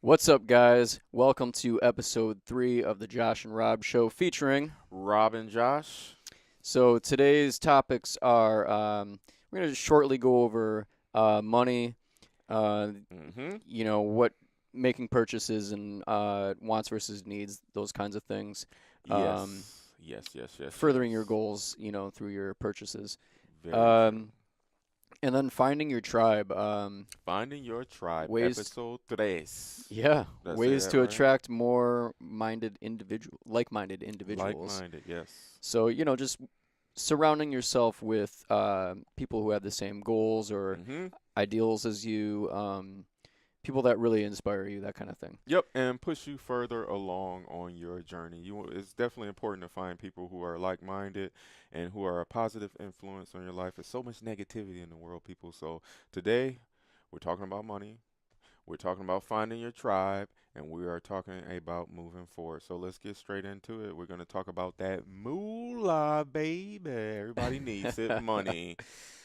What's up, guys? Welcome to episode 3 of the Josh and Rob Show featuring. Rob and Josh. So, today's topics are we're going to shortly go over money, uh, Mm-hmm. what making purchases and wants versus needs, those kinds of things, um, Yes. Yes, yes, yes, furthering your yes. goals, through your purchases. Very true. Um, and then finding your tribe. Finding Your Tribe, Ways, episode tres. yeah, Did I say ways that to right? attract like-minded individuals. Like-minded, yes. So, just surrounding yourself with people who have the same goals or Mm-hmm. ideals as you, people that really inspire you, that kind of thing. Yep, and push you further along on your journey. It's definitely important to find people who are like-minded and who are a positive influence on your life. There's so much negativity in the world, people. So today, we're talking about money. We're talking about finding your tribe, and we are talking about moving forward. So let's get straight into it. We're going to talk about that moolah, baby. Everybody needs it. Money.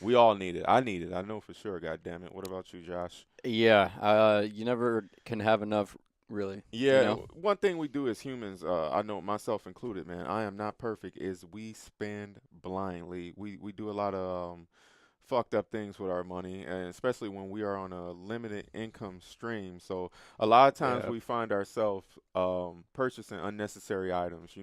We all need it. I need it. I know for sure. God damn it. What about you, Josh? Yeah, you never can have enough, really, you Yeah, know? one thing we do as humans, I know myself included, man, I am not perfect, is we spend blindly. We do a lot of fucked up things with our money, and especially when we are on a limited income stream. So a lot of times Yeah. we find ourselves purchasing unnecessary items,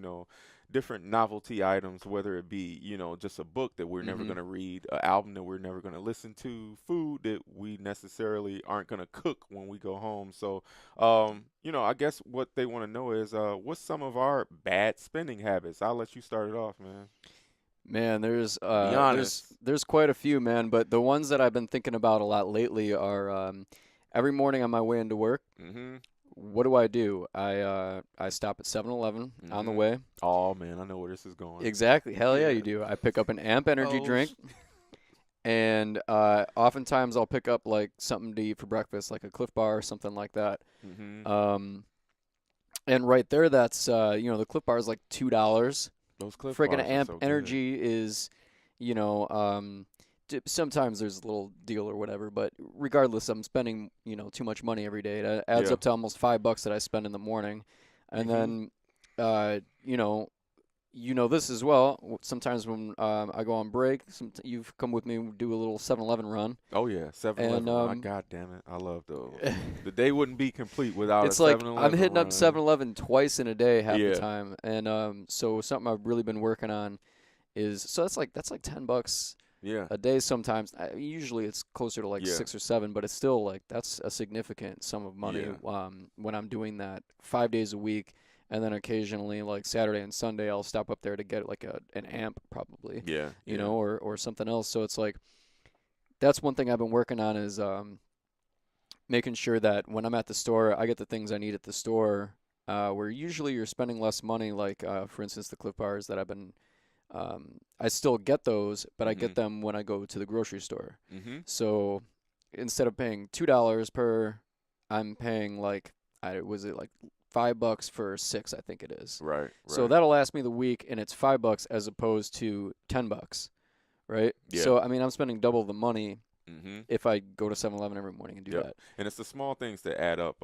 different novelty items, whether it be, just a book that we're never hmm going to read, an album that we're never going to listen to, food that we necessarily aren't going to cook when we go home. So, I guess what they want to know is what's some of our bad spending habits? I'll let you start it off, man. Man, there's Be uh there's honest. there's quite a few, man, but the ones that I've been thinking about a lot lately are every morning on my way into work. Mm-hmm. What do? I stop at 7-Eleven on the Mm-hmm. way. Oh man, I know where this is going. Exactly. Hell yeah, Yeah. you do. I pick up an Amp energy Oh. drink, and oftentimes I'll pick up like something to eat for breakfast, like a Cliff Bar or something like that. Mm-hmm. Um, and right there, that's the Cliff Bar is like $2. Those Cliff Friggin' Bars are Amp so good. energy is, you know, um, sometimes there's a little deal or whatever, but regardless, I'm spending too much money every day. It adds Yeah. up to almost $5 that I spend in the morning, and Mm-hmm. then uh, you know this as well. Sometimes when I go on break, you've come with me, we do a little 7-Eleven run, Oh yeah, Seven and Eleven run. I God damn it, I love those. The day wouldn't be complete without a it's like Seven I'm Eleven hitting up run. 7-Eleven twice in a day half the Yeah. time, and so something I've really been working on is that's like $10 Yeah. a day sometimes. Usually it's closer to like Yeah. 6 or 7, but it's still like that's a significant sum of money Yeah. when I'm doing that 5 days a week, and then occasionally like Saturday and Sunday I'll stop up there to get like an amp probably, Yeah. Yeah. or something else. So it's like that's one thing I've been working on is making sure that when I'm at the store I get the things I need at the store. Where usually you're spending less money, like for instance the Cliff Bars that I still get those, but I Mm-hmm. get them when I go to the grocery store. Mm-hmm. So instead of paying $2 per, I'm paying like I was it like $5 for six, I think it is. Right. So Right. that'll last me the week, and it's $5 as opposed to $10, right? Yeah. So I mean, I'm spending double the money Mm-hmm. if I go to 7-Eleven every morning and do Yep. that. And it's the small things that add up.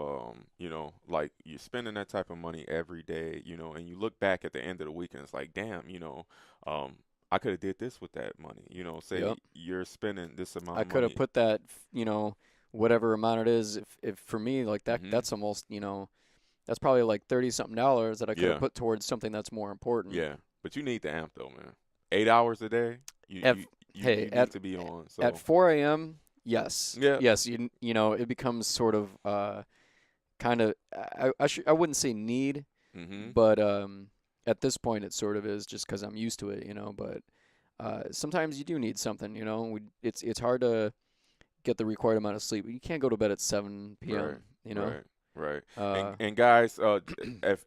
Like you're spending that type of money every day, and you look back at the end of the week and it's like, damn, um, I could have did this with that money. Say Yep. you're spending this amount I of could have money. put that, whatever amount it is, if for me like that, Mm-hmm. that's almost, that's probably like 30 something dollars that I could have Yeah. put towards something that's more important. Yeah. But you need the amp though, man. 8 hours a day, you At you you hey, you need to be on. at So 4 a.m., yes. yeah. Yes, it becomes sort of kind of I wouldn't say need, Mm-hmm. but at this point it sort of is just cuz I'm used to it, but sometimes you do need something, it's hard to get the required amount of sleep. You can't go to bed at 7 Right, p.m., right, right. And Uh and guys,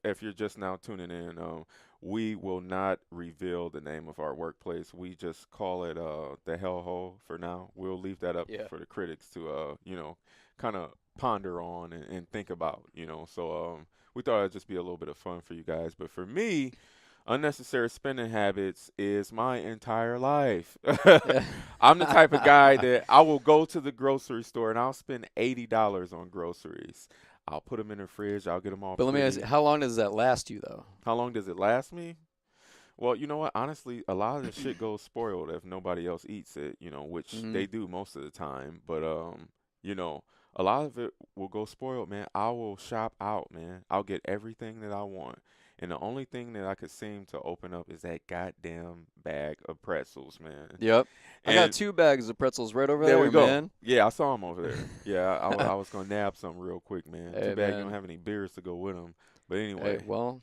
if you're just now tuning in, we will not reveal the name of our workplace. We just call it the hellhole for now. We'll leave that up yeah. for the critics to kind of ponder on and think about. So we thought it'd just be a little bit of fun for you guys. But for me, Unnecessary spending habits is my entire life. I'm the type of guy that I will go to the grocery store and I'll spend $80 on groceries. I'll put them in the fridge. I'll get them all But let me ask you, pretty. how long does that last you though? How long does it last me? Well, you know what? Honestly, a lot of the shit goes spoiled if nobody else eats it, which Hmm. they do most of the time. But you know, a lot of it will go spoiled, man. I will shop out, man. I'll get everything that I want. And the only thing that I could seem to open up is that goddamn bag of pretzels, man. Yep. I got And 2 bags of pretzels right over there we there, go. man. Yeah, I saw him over there. Yeah, I was gonna nab something real quick, man. Too Hey, bad you don't man. have any beers to go with them. But Hey, anyway, well,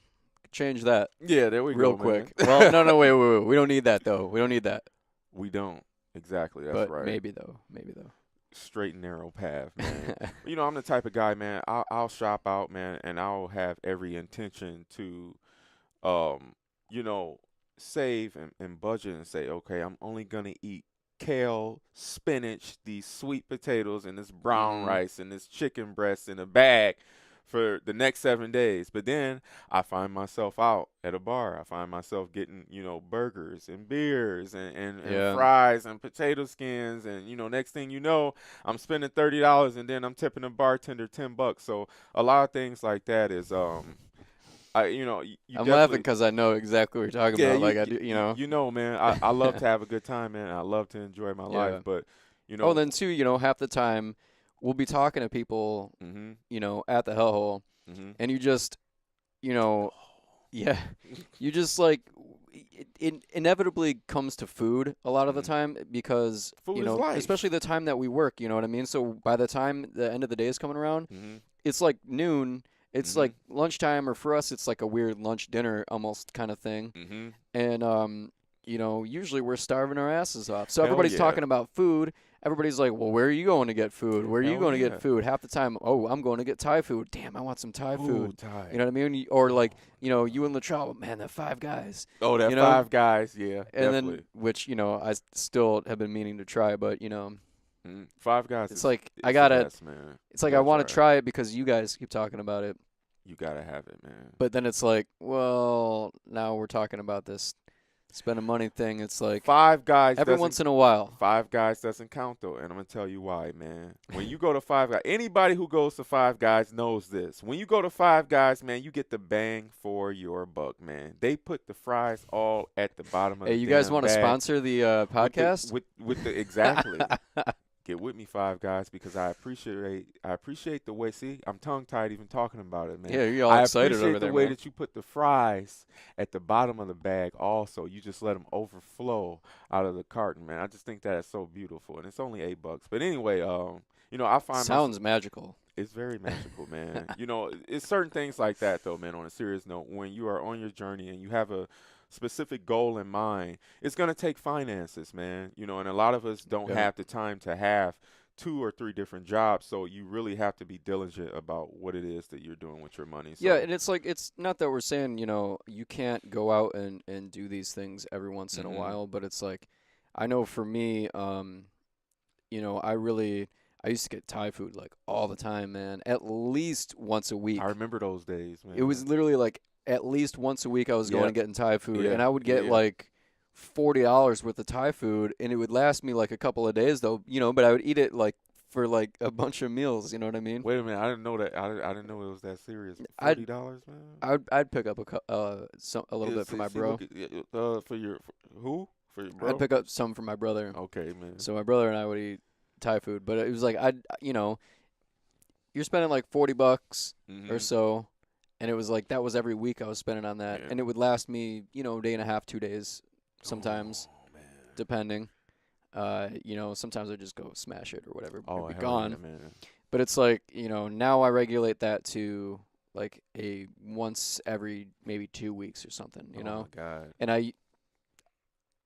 change that yeah, there we real go, man. quick. Well, no, no, wait, wait, wait. We don't need that though. We don't need that. We don't. Exactly, that's But right. maybe though. Maybe though. Straight and narrow path, man. I'm the type of guy, man. I'll shop out, man, and I'll have every intention to, um, you know, save and budget and say, okay, I'm only gonna eat kale, spinach, these sweet potatoes, and this brown Hmm. rice and this chicken breast in a bag for the next 7 days. But then I find myself out at a bar. I find myself getting, burgers and beers and Yeah. fries and potato skins. And, next thing you know, I'm spending $30 and then I'm tipping the bartender $10. So a lot of things like that is, you I'm laughing definitely, because I know exactly what you're talking yeah, about. Like I do, man, I love to have a good time, man. I love to enjoy my life. Yeah. But, Oh, then too, half the time we'll be talking to people, mhm, at the hellhole, mhm. and you just, you know, yeah, you just like it inevitably comes to food a lot of the Mhm. time because, Food is life. especially the time that we work, you know what I mean? So by the time the end of the day is coming around, Mhm. it's like noon. It's Mhm. like lunchtime, or for us, it's like a weird lunch dinner almost kind of thing. Mhm. And usually we're starving our asses off. So Hell everybody's yeah. talking about food. Everybody's like, "Well, where are you going to get food? Where are you Hell going to get yeah. food?" Half the time, "Oh, I'm going to get Thai food. Damn, I want some Thai Ooh, food." You Thai. know what I mean? Or like, Oh. you and Latrell, man, that Five Guys, Oh, you that know? Five Guys, yeah, And then definitely. which, still have been meaning to try, but Five Guys it's is like I is the gotta best, man. it's You like I gotta want try to it. try it because you guys keep talking about it. You gotta have it, man. But then it's like, well, now we're talking about this spending money thing. It's like Five Guys every doesn't once in a while. Five Guys doesn't count though, and I'm gonna tell you why, man. When you go to Five Guys, anybody who goes to Five Guys knows this. When you go to Five Guys, man, you get the bang for your buck, man. They put the fries all at the bottom of Hey, the you guys damn want to bag sponsor the with the podcast? with the exactly. Get with me, Five Guys, because I appreciate the way. See, I'm tongue tied even talking about it, man. Yeah, you're all I excited over appreciate the there, way man. that you put the fries at the bottom of the bag. Also, you just let them overflow out of the carton, man. I just think that is so beautiful, and it's only $8. But anyway, I find myself. Sounds magical. It's very magical, man. It's certain things like that, though, man. On a serious note, when you are on your journey and you have a specific goal in mind, it's going to take finances, man. And a lot of us don't Yeah. have the time to have 2 or 3 different jobs, so you really have to be diligent about what it is that you're doing with your money. Yeah, So, and it's like it's not that we're saying, you can't go out and do these things every once in a mhm. while, but it's like I know for me, I used to get Thai food like all the time, man. At least once a I week. remember those days, It was man. literally like at least once a week I was going and Yep. getting Thai food, Yeah. and I would get Yeah. like $40 worth of Thai food, and it would last me like a couple of days though, but I would eat it like for like a bunch of meals, you know what I mean? Wait a minute. I didn't know that. I didn't know it was that serious. I'd $40, man. I'd pick up a little Yeah, bit for see, my see, bro. look, for who? For your I'd bro? pick up some for my brother. Okay, man. So my brother and I would eat Thai food, but it was like you're spending like $40 or Mhm. so, and it was like that was every week I was spending on that, Yeah. and it would last me, a day and a half, 2 days, sometimes, Oh man. depending. Sometimes I just go smash it or whatever, Oh it'd be hell yeah, gone. man. But it's like, now I regulate that to like a once every maybe 2 weeks or something, Oh my God. and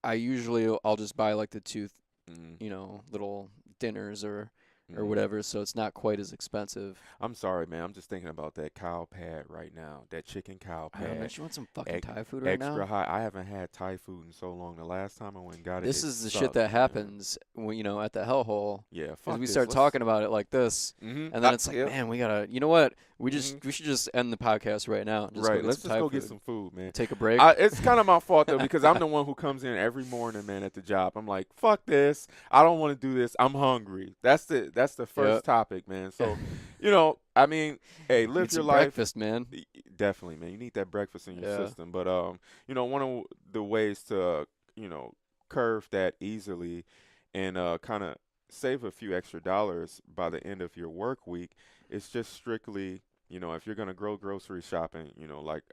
I usually I'll just buy like the two, Mhm. little dinners or or Mhm. whatever, so it's not quite as expensive. I'm sorry, man. I'm just thinking about that cow pad right now. That chicken cow I don't know, pad. makes you want some fucking Ex Thai food right extra now. high. I haven't had Thai food in so long. The last time I went and got it, This it is the shit that sucked, man. happens when, at the hellhole, Yeah, is fuck we this. start Let's. talking about it like this, Mhm. and then it's like, Yep. man, we gotta, you know what? Mhm. We should just end the podcast right now and just go Right. get Let's some just Thai go get food. some food, man. Take a break. It's kind of my fault though because I'm the one who comes in every morning, man, at the job. I'm like, fuck this. I don't want to do this. I'm hungry. That's the Yep. first topic, man. So, I mean, hey, live Need your some life. breakfast, man. Definitely, man. You need that breakfast in your Yeah. system. But one of the ways to curve that easily and kind of save a few extra dollars by the end of your work week is just strictly, if you're gonna go grocery shopping, like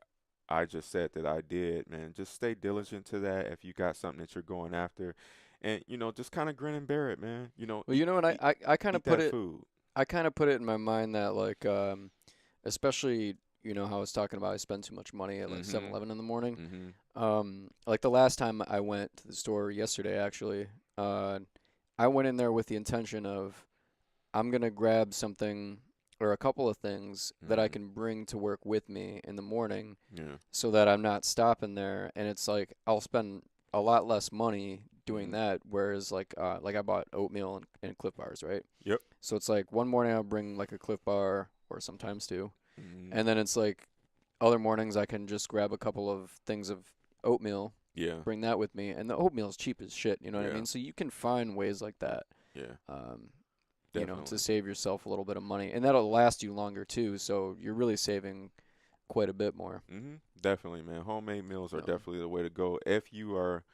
I just said that I did, man, just stay diligent to that if you got something that you're going after, and just kind of grin and bear it, man. Well, you know what? Eat, I kind of eat put that it. food. I kind of put it in my mind that like, especially how I was talking about I spend too much money at like Mhm. 7-Eleven in the morning. Mhm. Like the last time I went to the store yesterday, actually, I went in there with the intention of I'm gonna grab something or a couple of things that I Mhm. can bring to work with me in the morning, Yeah. so that I'm not stopping there. And it's like I'll spend a lot less money doing Mhm. that. Whereas like I bought oatmeal and Clif Bars, right? Yep. So it's like one morning I'll bring like a Clif Bar or sometimes two, Mhm. and then it's like other mornings I can just grab a couple of things of oatmeal, Yeah. bring that with me, and the oatmeal's cheap as shit. You know what I Yeah. mean? So you can find ways like that, Yeah. um, to Definitely. save yourself a little bit of money, and that'll last you longer too. So you're really saving quite a bit more. Definitely, man. Homemade meals are Um, definitely the way to go if you are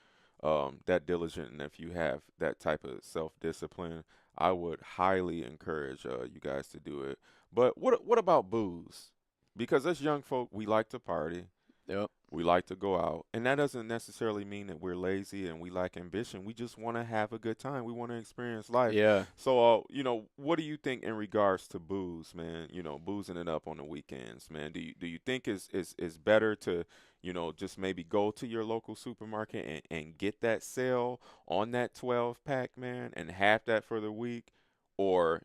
that diligent and if you have that type of self-discipline. I would highly encourage you guys to do it. But what about booze? Because as young folk, we like to party. yep. We like to go out, and that doesn't necessarily mean that we're lazy and we lack ambition. We just want to have a good time. We want to experience life. Yeah. So, what do you think in regards to booze, man? Boozing it up on the weekends, man. Do you think is better to, just maybe go to your local supermarket and get that sale on that 12 pack, man, and have that for the week, or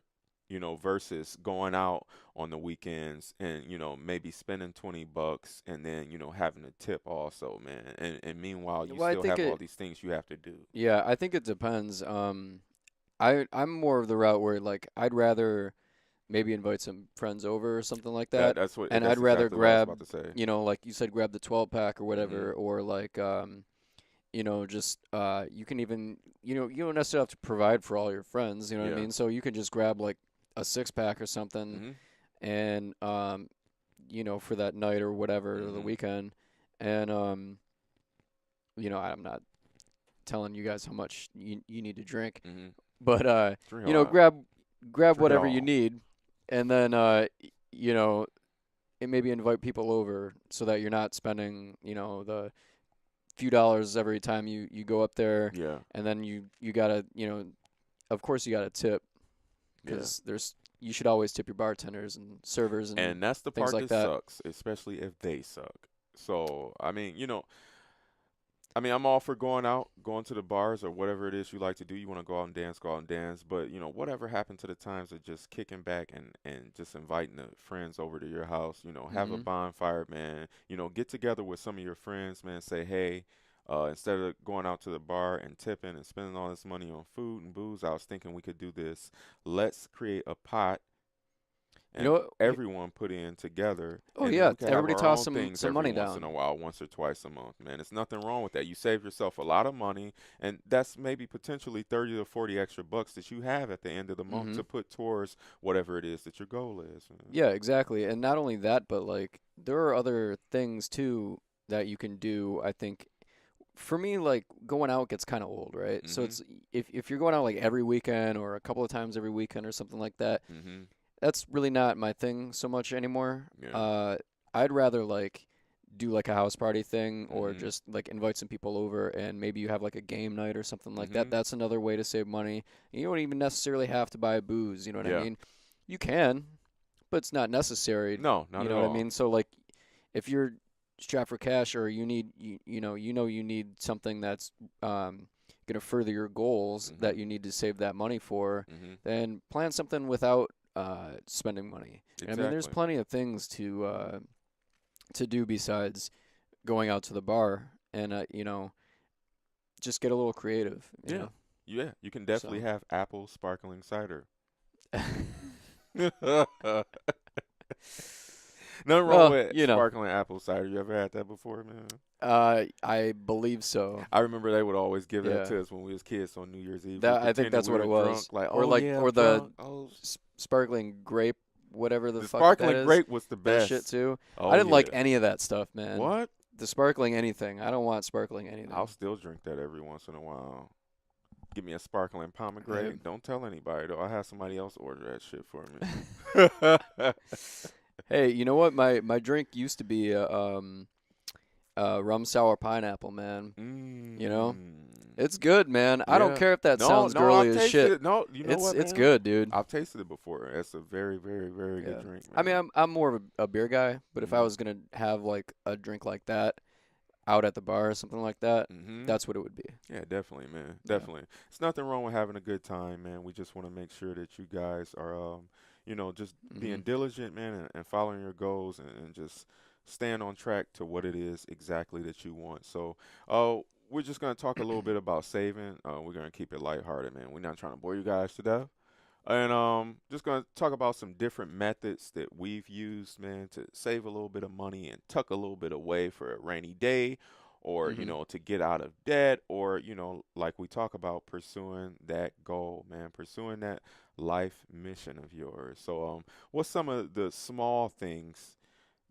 versus going out on the weekends and maybe spending $20 and then having a tip also, man, and meanwhile you Well, I still think have all it. these things you have to do. Yeah, I think it depends. I'm more of the route where like I'd rather maybe invite some friends over or something like that that, that's what and I'd that's rather exactly what I was grab, about to say. like you said, grab the 12 pack or Mhm. whatever, or like just you can even you don't necessarily have to provide for all your friends, you know what I Yeah. mean? So you can just grab like a 6 pack or something, Mhm. and for that night or whatever, or the Mhm. weekend, and I'm not telling you guys how much you need to drink, Mhm. but Drink a lot. grab Drink it whatever you all. need, and then you know and maybe invite people over so that you're not spending the few dollars every time you go up there, Yeah. and then you gotta of course you gotta tip, Yeah. because there's you should always tip your bartenders and servers and And that's the things part like that that. sucks, especially if they suck. So, I'm all for going out, going to the bars or whatever it is you like to do. You want to go out and dance. But, whatever happened to the times of just kicking back and just inviting the friends over to your house, have a Mhm. bonfire, man. Get together with some of your friends, man. Say, hey, instead of going out to the bar and tipping and spending all this money on food and booze, I was thinking we could do this. Let's create a pot You know and what? everyone put in together, Oh and then yeah, we can have everybody our toss own some things every money once in a down. while, once or twice a month, man. There's nothing wrong with that. You save yourself a lot of money, and that's maybe potentially 30 to 40 extra bucks that you have at the end of the month to Mhm. put towards whatever it is that your goal is, man. Yeah, exactly. And not only that, but like there are other things too that you can do. I think for me, like going out gets kind of old, right? So Mhm. it's if you're going out like every weekend or a couple of times every weekend or something like that, Mhm. that's really not my thing so much anymore. Yeah. I'd rather like do like a house party thing, or Mhm. just like invite some people over and maybe you have like a game night or something like that. Mhm. That's another way to save money. You don't even necessarily have to buy booze, you know what I Yeah. mean? You can, but it's not necessary. No, not You at know what I all. mean? So like if you're strapped for cash, or you need you need something that's um going to further your goals Mhm. that you need to save that money for, Mhm. then plan something without spending money. And I mean, there's Exactly. plenty of things to do besides going out to the bar and just get a little creative, Yeah. Yeah. You can definitely So, have apple sparkling cider. Nothing wrong well, with sparkling apple cider. You ever had that before, man? I believe so. I remember they would always give that Yeah. to us when we was kids on New Year's Eve. We That I think pretended that's we what were it drunk, was. like, Or oh like yeah, I'm or the drunk. Oh, sparkling grape, whatever the the fuck that sparkling is. grape was the That shit best. too. I Oh didn't like yeah. any of that stuff, man. What? The sparkling anything. I don't want sparkling I'll anything. still drink that every once in a while. Give me a sparkling Hey, pomegranate. Don't tell anybody though. I have somebody else order that shit for me. hey, you know what? My drink used to be rum sour pineapple, man. You know? Mm. It's good, man. I don't Yeah. care if that No, sounds no, girly I've as tasted shit. it. No, you know what, It's man? good, dude. I've tasted it before. It's a very, very, very good Yeah. drink, I mean, man. I'm more of a beer guy, but if I Mhm. was gonna have like a drink like that out at the bar or something like that, Mhm. that's what it would be. Yeah, definitely, man. Yeah. Definitely. It's nothing wrong with having a good time, man. We just want to make sure that you guys are, just being Mhm. diligent, man, and following your goals and just staying on track to what it is exactly that you want. So, we're just gonna talk a little bit about saving. We're gonna keep it lighthearted, man. We're not trying to bore you guys to death. And just gonna talk about some different methods that we've used, man, to save a little bit of money and tuck a little bit away for a rainy day, or Mhm. to get out of debt, or like we talk about pursuing that goal, man, pursuing that life mission of yours. So, what's some of the small things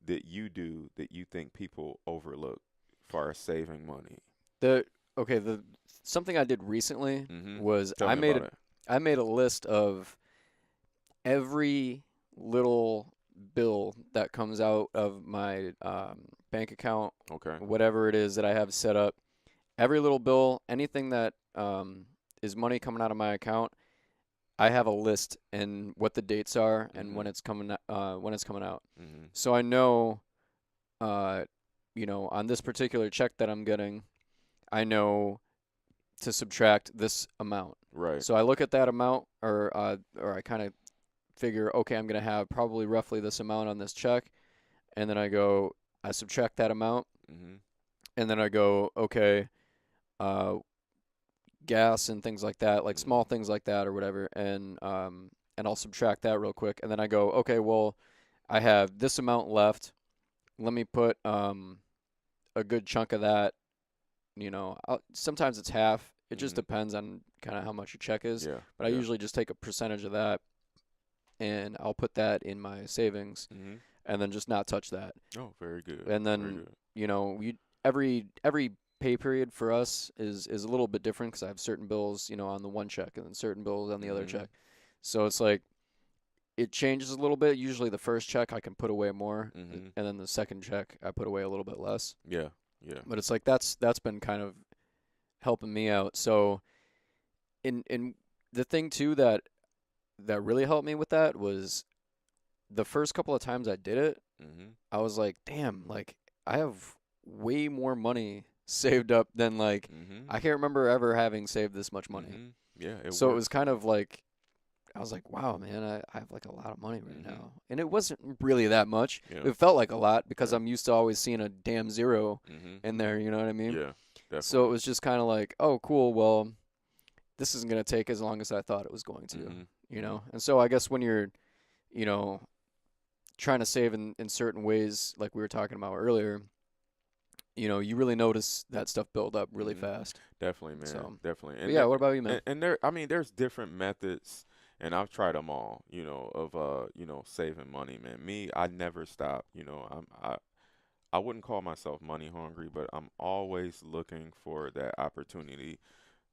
that you do that you think people overlook for saving money? The okay, the something I did recently Mm-hmm. was Tell me about it. I made a list of every little bill that comes out of my bank account, Okay. whatever it is that I have set up. Every little bill, anything that is money coming out of my account, I have a list and what the dates are and Mm-hmm. when it's coming out. Mm-hmm. So I know, uh, on this particular check that I'm getting, I know to subtract this amount. Right. So I look at that amount, or I kind of figure, okay, I'm gonna have probably roughly this amount on this check, and then I subtract that amount, Mm-hmm. and then I go, okay, uh, gas and things like that, like Mm-hmm. small things like that or whatever, and I'll subtract that real quick, and then I go, okay, well, I have this amount left. Let me put a good chunk of that. Sometimes it's half. It just Mm-hmm. depends on kind of how much your check is, Yeah. but I Yeah. usually just take a percentage of that and I'll put that in my savings Mm-hmm. and then just not touch that. Oh, very good. And Very then, good. we every pay period for us is a little bit different because I have certain bills, on the one check and then certain bills on the other Mm-hmm. check. So it's like it changes a little bit. Usually the first check I can put away more, Mm-hmm. and then the second check I put away a little bit less. Yeah. Yeah. But it's like that's been kind of helping me out. So in the thing too that really helped me with that was the first couple of times I did it, Mm-hmm. I was like, damn, like I have way more money saved up than like Mm-hmm. I can't remember ever having saved this much money. Mm-hmm. Yeah, it So it was works, kind man. of like I was like, wow, man, I have like a lot of money right Mm-hmm. now. And it wasn't really that much. Yeah. It felt like a lot because Yeah. I'm used to always seeing a damn zero Mm-hmm. in there, you know what I mean? Yeah. So it Definitely. was just kind of like, oh, cool, well, this isn't going to take as long as I thought it was going to, Mm-hmm. you Mm-hmm. know? And so I guess when you're, you know, trying to save in certain ways, like we were talking about earlier, you really notice that stuff build up really Mm-hmm. fast. Definitely, man. So, Definitely. but And yeah, there, what about you, man? and there, I mean, there's different methods, and I've tried them all. Of saving money, man. Me, I never stop. I wouldn't call myself money hungry, but I'm always looking for that opportunity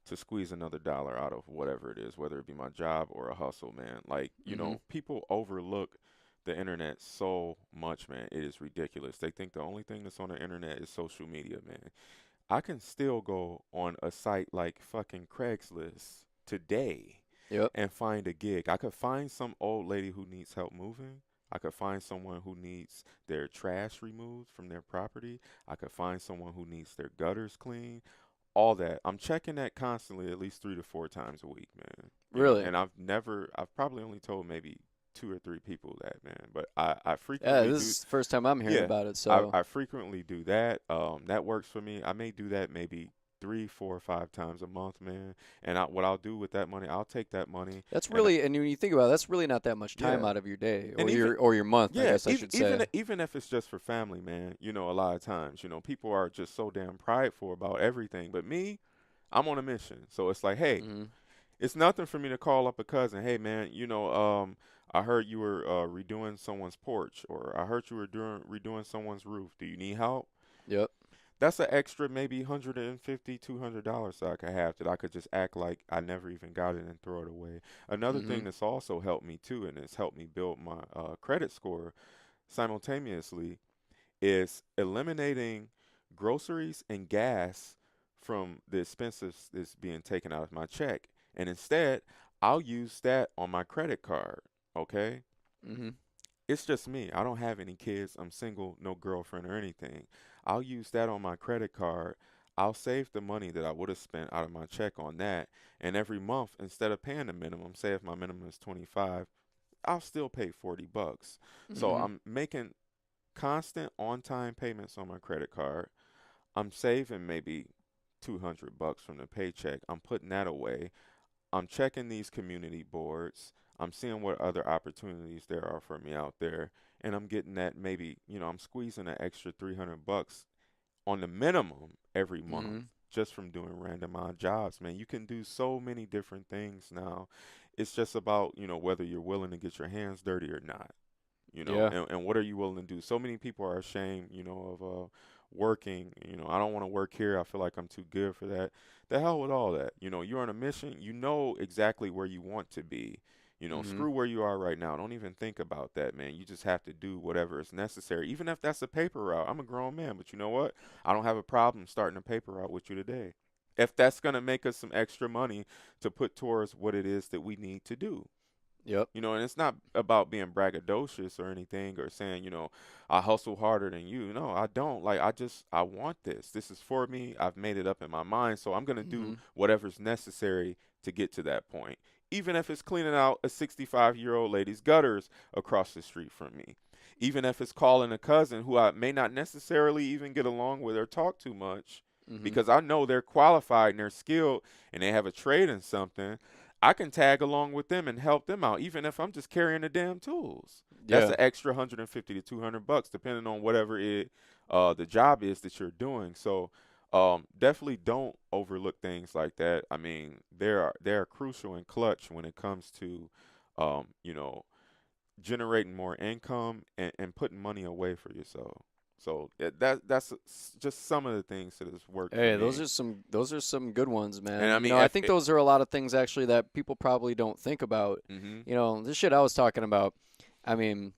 to squeeze another dollar out of whatever it is, whether it be my job or a hustle, man. Like, Mm-hmm. people overlook the internet so much, man. It is ridiculous. They think the only thing that's on the internet is social media, man. I can still go on a site like fucking Craigslist today Yep. and find a gig. I could find some old lady who needs help moving. I could find someone who needs their trash removed from their property. I could find someone who needs their gutters cleaned. all that. I'm checking that constantly, at least 3 to 4 times a week, man. You know, Really? and I've probably only told maybe 2 or 3 people that, man. But I Yeah, frequently this do. is the first time I'm hearing Yeah, about it. I So I frequently do that. That works for me. I may do that maybe 3, 4, 5 times a month, man. And what I'll do with that money, I'll take that money that's and really, and when you think about it, that's really not that much time yeah, out of your day and or your month, I yeah, guess I should say. even if it's just for family, man. A lot of times, people are just so damn prideful about everything. But me, I'm on a mission. So it's like, hey, Hmm. it's nothing for me to call up a cousin. Hey, man, I heard you were redoing someone's porch, or I heard you were doing redoing someone's roof. Do you need help? Yep. That's an extra maybe $150, $200 that I could have that I could just act like I never even got it and throw it away. Another Hmm. thing that's also helped me too, and it's helped me build my credit score simultaneously, is eliminating groceries and gas from the expenses that's being taken out of my check. And instead, I'll use that on my credit card. Okay? Hmm. It's just me. I don't have any kids. I'm single, no girlfriend or anything. I'll use that on my credit card. I'll save the money that I would have spent out of my check on that. And every month, instead of paying the minimum, say if my minimum is 25, I'll still pay 40 bucks. So Hmm. I'm making constant on-time payments on my credit card. I'm saving maybe 200 bucks from the paycheck. I'm putting that away. I'm checking these community boards. I'm seeing what other opportunities there are for me out there, and I'm getting that maybe, I'm squeezing an extra 300 bucks on the minimum every month Hmm. just from doing random odd jobs, man. You can do so many different things now. It's just about, whether you're willing to get your hands dirty or not, Yeah. and what are you willing to do? So many people are ashamed, of working. I don't want to work here. I feel like I'm too good for that. The hell with all that. You're on a mission. You know exactly where you want to be. Hmm. Screw where you are right now. Don't even think about that, man. You just have to do whatever is necessary, even if that's a paper route. I'm a grown man, but you know what? I don't have a problem starting a paper route with you today. If that's going to make us some extra money to put towards what it is that we need to do. Yep. And it's not about being braggadocious or anything or saying, I hustle harder than you. No, I don't. Like, I want this. This is for me. I've made it up in my mind. So I'm going to do Hmm. whatever's necessary to get to that point. Even if it's cleaning out a 65-year-old lady's gutters across the street from me. Even if it's calling a cousin who I may not necessarily even get along with or talk too much Hmm. because I know they're qualified and they're skilled and they have a trade in something. I can tag along with them and help them out, even if I'm just carrying the damn tools. That's Yeah. an extra 150 to 200 bucks, depending on whatever the job is that you're doing. So, definitely don't overlook things like that. I mean, they are crucial and clutch when it comes to, um, you know, generating more income and putting money away for yourself. So that's just some of the things that has worked for Hey, me. those are some good ones, And I man. mean, I if think it, those are a lot of things actually that people probably don't think about. mhm, This shit I was talking about. I mean,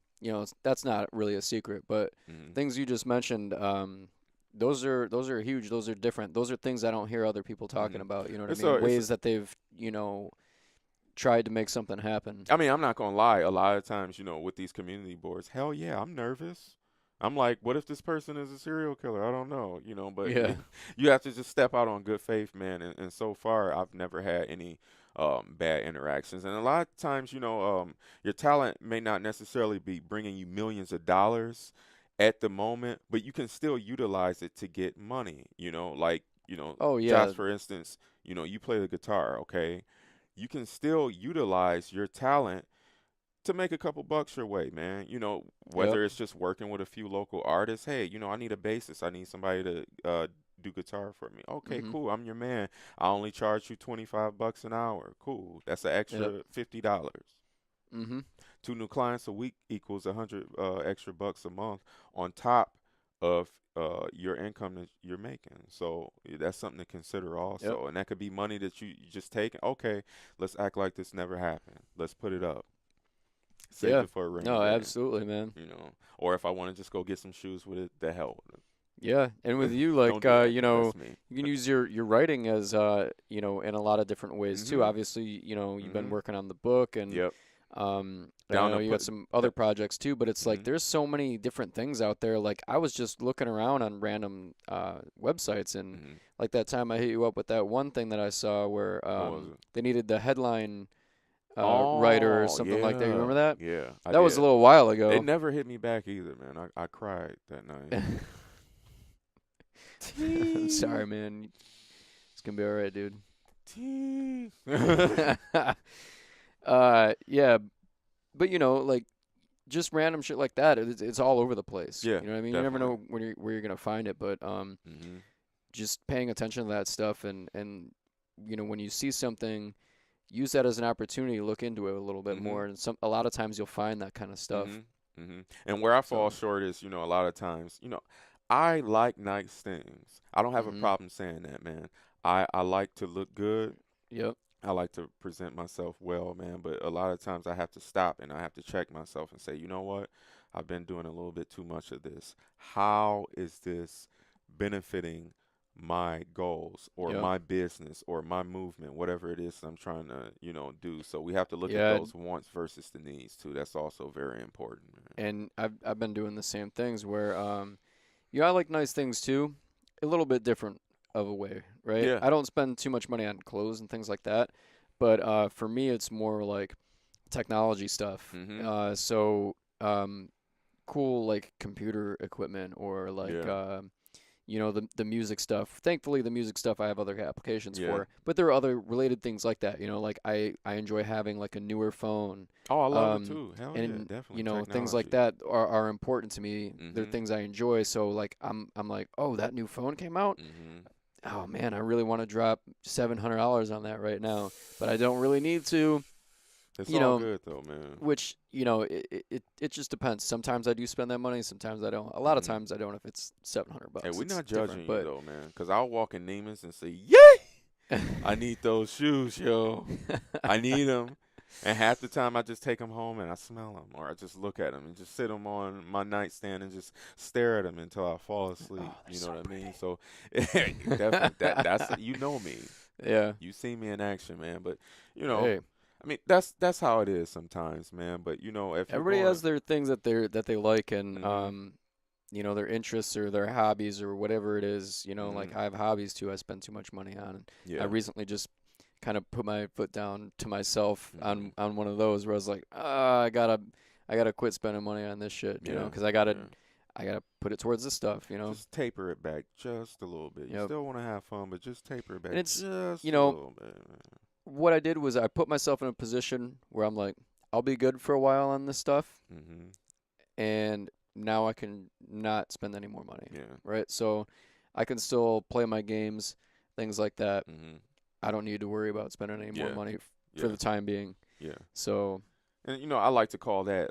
that's not really a secret, but mhm. things you just mentioned, those are huge. Those are different. Those are things I don't hear other people talking Mhm. about. You know what I It's mean? it's Ways that they've, tried to make something happen. I mean, I'm not gonna lie. A lot of times, with these community boards, hell yeah, I'm nervous. I'm like, what if this person is a serial killer? I don't know, but Yeah. you have to just step out on good faith, man. And so far, I've never had any bad interactions. And a lot of times, your talent may not necessarily be bringing you millions of dollars at the moment, but you can still utilize it to get money. Like Oh Josh, yeah. for instance, you play the guitar, okay? You can still utilize your talent to make a couple bucks your way, man. Yep. Whether it's just working with a few local artists. Hey, I need a bassist. I need somebody to do guitar for me. Okay, Mhm. cool. I'm your man. I only charge you 25 bucks an hour. Cool. That's an Yep. extra $50. Mhm. Two new clients a week equals 100 extra bucks a month on top of your income that you're making. So that's something to consider Yep. also. And that could be money that you just take. Okay, let's act like this never happened. Let's put it up. Save Yeah. it for a rainy No, day. absolutely, man. Or if I want to just go get some shoes with it, the hell with Yeah, and with it. you, Don't like, do that though. That's me. you can use your writing as, in a lot of different ways too. Mhm. Obviously, you've been Mhm. working on the book, and Yep. And I Down know to you got put. some other projects too, but it's like Mm-hmm. there's so many different things out there. Like I was just looking around on random websites, and Mm-hmm. like that time I hit you up with that one thing that I saw where What was it? they needed the headline writer or Oh something like that. You yeah, remember that? yeah, I That was a did. little while They ago. never hit me back either, man. I cried that night. I'm T sorry, man. It's gonna be all right, dude. T. Yeah, but like just random shit like that. It's all over the place. Yeah, You know what I mean? You never definitely. know where you're gonna find it, but Mm-hmm. just paying attention to that stuff and when you see something, use that as an opportunity to look into it a little bit Mm-hmm. more. And a lot of times you'll find that kind of stuff. Mm-hmm. Mm-hmm. And where I fall So, short is, a lot of times, I like nice things. I don't have a mhm. problem saying that, man. I like to look good. Yep. I like to present myself well, man, but a lot of times I have to stop and I have to check myself and say, you know what? I've been doing a little bit too much of this. How is this benefiting my goals or Yep. my business or my movement, whatever it is I'm trying to, do. So we have to look at Yeah, those wants versus the needs too. That's also very important, man. and I've been doing the same things where I like nice things too, a little bit different of a way, right? Yeah. I don't spend too much money on clothes and things like that, but for me it's more like technology stuff. Mhm. So cool like computer equipment or like Yeah. the music stuff. Thankfully, the music stuff I have other applications Yeah. for, but there are other related things like that. Like I enjoy having like a newer phone, Oh, I love it um, too. Hell yeah, and definitely things like technology. that are important to me. They're Mhm. things I enjoy. So like I'm like, oh, that new phone came out. Mhm. Oh man, I really want to drop $700 on that right now, but I don't really need to. It's You all know, good though, man. which it just depends. Sometimes I do spend that money, sometimes I don't. A lot of Mhm. times I don't if it's 700 Hey, bucks. we're It's not different, judging you but though, man. Cause I'll walk in Neiman's and say, "Yay! I need those shoes, yo. I need them." And half the time I just take them home and I smell them, or I just look at them and just sit them on my nightstand and just stare at them until I fall asleep. Oh, they're You know so what I mean? pretty. So definitely that's you know me. Yeah. You see me in action, man. But you know, Hey, I mean that's how it is sometimes, man. But if you're everybody going, has their things that they like, and mhm, their interests or their hobbies or whatever it is. Like mhm, I have hobbies too. I spend too much money on, and I yeah, recently just kind of put my foot down to myself mhm, on one of those where I was like, I gotta quit spending money on this shit, yeah, because I gotta yeah. put it towards this stuff. Just taper it back just a little bit. You Yep. still want to have fun, but just taper it And back it's, just you a know, little bit. what I did was I put myself in a position where I'm like, I'll be good for a while on this stuff, Mhm. and now I can not spend any more money, Yeah. right? So I can still play my games, things like that. Mhm. I don't need to worry about spending any more Yeah. money for Yeah. the time being. Yeah. So, And I like to call that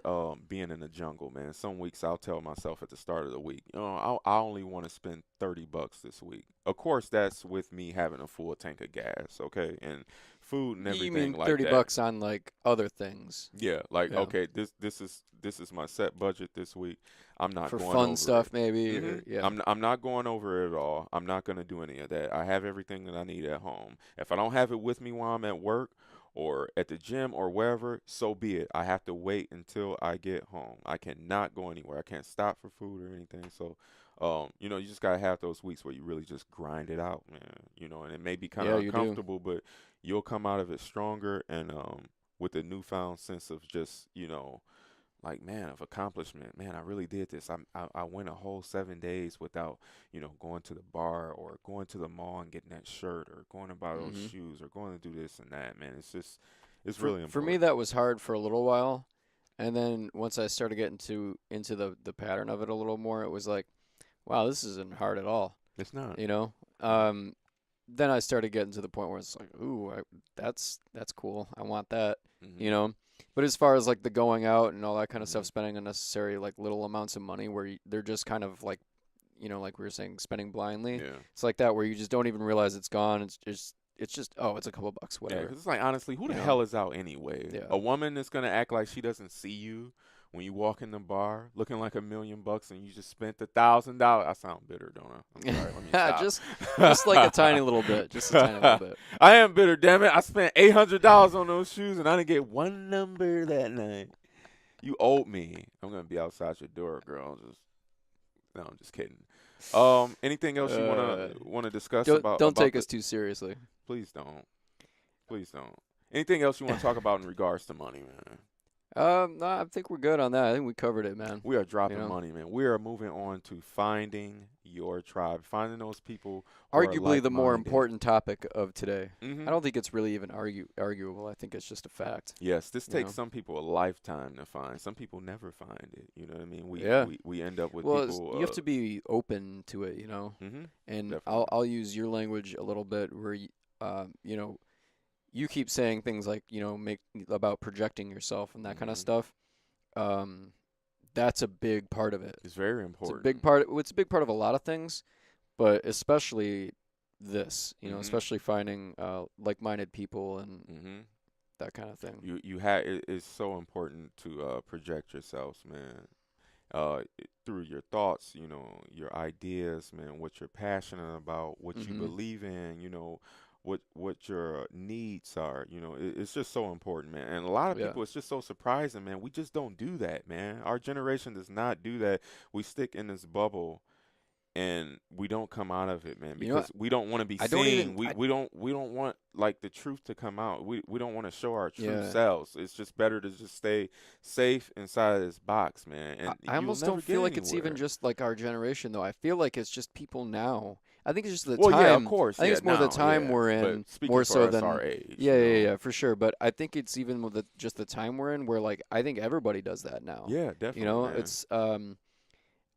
being in the jungle, man. Some weeks I'll tell myself at the start of the week, I only want to spend $30 this week. Of course, that's with me having a full tank of gas, okay, and food and you everything mean like 30 that. bucks on like other things? Yeah, like Yeah. okay, this is my set budget this week. I'm not For going fun over it. stuff maybe, or Mhm. yeah. I'm not going over it at all. I'm not gonna do any of that. I have everything that I need at home. If I don't have it with me while I'm at work or at the gym or wherever, so be it. I have to wait until I get home. I cannot go anywhere. I can't stop for food or anything. So, you just gotta have those weeks where you really just grind it out, man. And it may be kind Yeah, of you do. uncomfortable, but you'll come out of it stronger and with a newfound sense of just, like man of accomplishment. Man, I really did this. I went a whole 7 days without going to the bar or going to the mall and getting that shirt or going to buy those Mhm. shoes or going to do this and that. Man, it's For really for me important. that was hard for a little while, and then once I started getting into the pattern of it a little more, it was like, wow, this isn't hard at all, It's not. you know? Mm-hmm. Then I started getting to the point where it's like, ooh, that's cool. I want that, you Mm-hmm. know? But as far as like the going out and all that kind of Mm-hmm. stuff, spending unnecessary like little amounts of money where they're just kind of like, like we were saying, spending blindly. Yeah. It's like that where you just don't even realize it's gone. It's just oh, it's a couple bucks, Yeah, whatever, because it's like honestly, who the you know? hell is out anyway? Yeah. A woman that's gonna act like she doesn't see you when you walk in the bar looking like $1,000,000 and you just spent $1,000. I sound bitter, don't I? I'm sorry. Let me stop. Just like a tiny little bit, just a tiny little bit. I am bitter, damn it. I spent $800 on those shoes and I didn't get one number that night. You owed me. I'm gonna be outside your door, girl. No, I'm just kidding. Anything else you wanna discuss Don't take the, us too seriously. please don't. Please don't. Anything else you want to talk about in regards to money, man? No, I think we're good on that. I think we covered it, man. We are dropping You know? money, man. We are moving on to finding your tribe, finding those people who are Arguably the more like-minded. important topic of today. Mhm. I don't think it's really even arguable. I think it's just a fact. Yes, this You takes know? some people a lifetime to find. Some people never find it. You know what I mean? Yeah. We end up with Well, people. you have to be open to it, you know. Mhm. And Definitely. I'll use your language a little bit where you know, you keep saying things like, you know, make about projecting yourself and that kind of Mhm. stuff. That's a big part of it. It's very It's a important. big part. It's a big part of a lot of things, but especially this. You know, Mhm. especially finding like-minded people and Mhm. that kind of thing. It's so important to project yourselves, man. Through your thoughts, you know, your ideas, man, what you're passionate about, what you Mhm. believe in, you know, what your needs are, you know, it's just so important, man. And a lot of Yeah. people, it's just so surprising, man. We just don't do that, man. Our generation does not do that. We stick in this bubble and we don't come out of it, man, You know what? because we don't want to be I don't seen. even. We don't want like the truth to come out. We don't want to show our true Yeah. selves. It's just better to just stay safe inside of this box, man, I, and I you'll almost never don't get feel like it's even anywhere. just like our generation, though. I feel like it's just people now. I think it's just the Well, yeah, of time. course, I think yeah, it's more the now, time yeah. we're But in, speaking more for so us our than. age, Yeah, you yeah, know. yeah, for sure. But I think it's even with just the time we're in, where like I think everybody does that now. Yeah, You definitely, know, man. it's I'm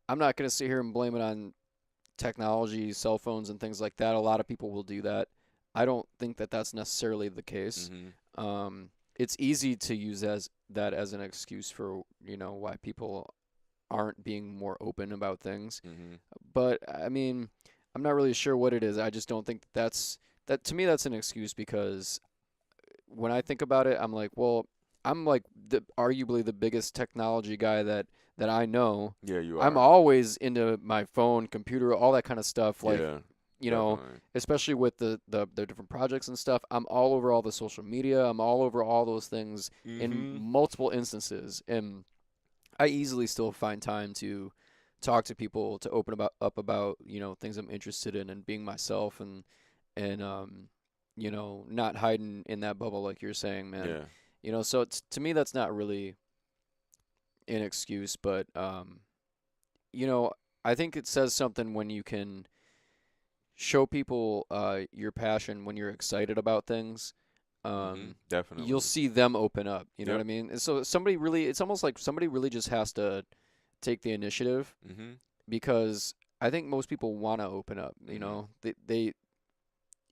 not gonna sit here and blame it on technology, cell phones, and things like that. A lot of people will do that. I don't think that that's necessarily the case. Mhm. It's easy to use as that as an excuse for why people aren't being more open about things. Mhm. But I mean, I'm not really sure what it is. I just don't think that to me that's an excuse because when I think about it, I'm like, well, I'm like arguably the biggest technology guy that I know. Yeah, you I'm are. always into my phone, computer, all that kind of stuff. Like, Yeah, you know, definitely. especially with the different projects and stuff. I'm all over all the social media. I'm all over all those things in Mhm. multiple instances, and I easily still find time to talk to people, to open up about things I'm interested in, and being myself, and not hiding in that bubble like you're saying, man. Yeah. So to me that's not really an excuse, but you know, I think it says something when you can show people your passion when you're excited about things. Mhm. You'll Definitely. see them open up. You know what I Yep. mean? And so it's almost like somebody really just has to take the initiative Mhm. because I think most people want to open up. Mhm.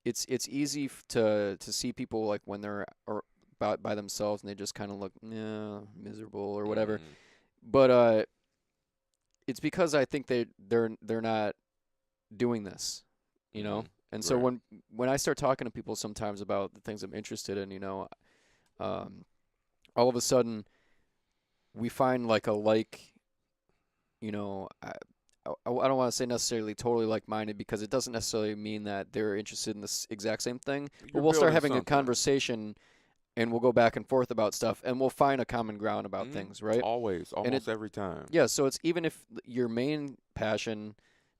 It's easy to see people like when they're or by themselves and they just kind of look miserable or whatever. Mhm. But it's because I think they're not doing this, you know. Mhm. And so Right. when I start talking to people sometimes about the things I'm interested in, um, all of a sudden we find like you know, I don't want to say necessarily totally like-minded because it doesn't necessarily mean that they're interested in this exact same thing. But You're we'll start building having a something. conversation and we'll go back and forth about stuff and we'll find a common ground about Mhm. things, right? Always, And it almost every time. yeah, so it's even if your main passion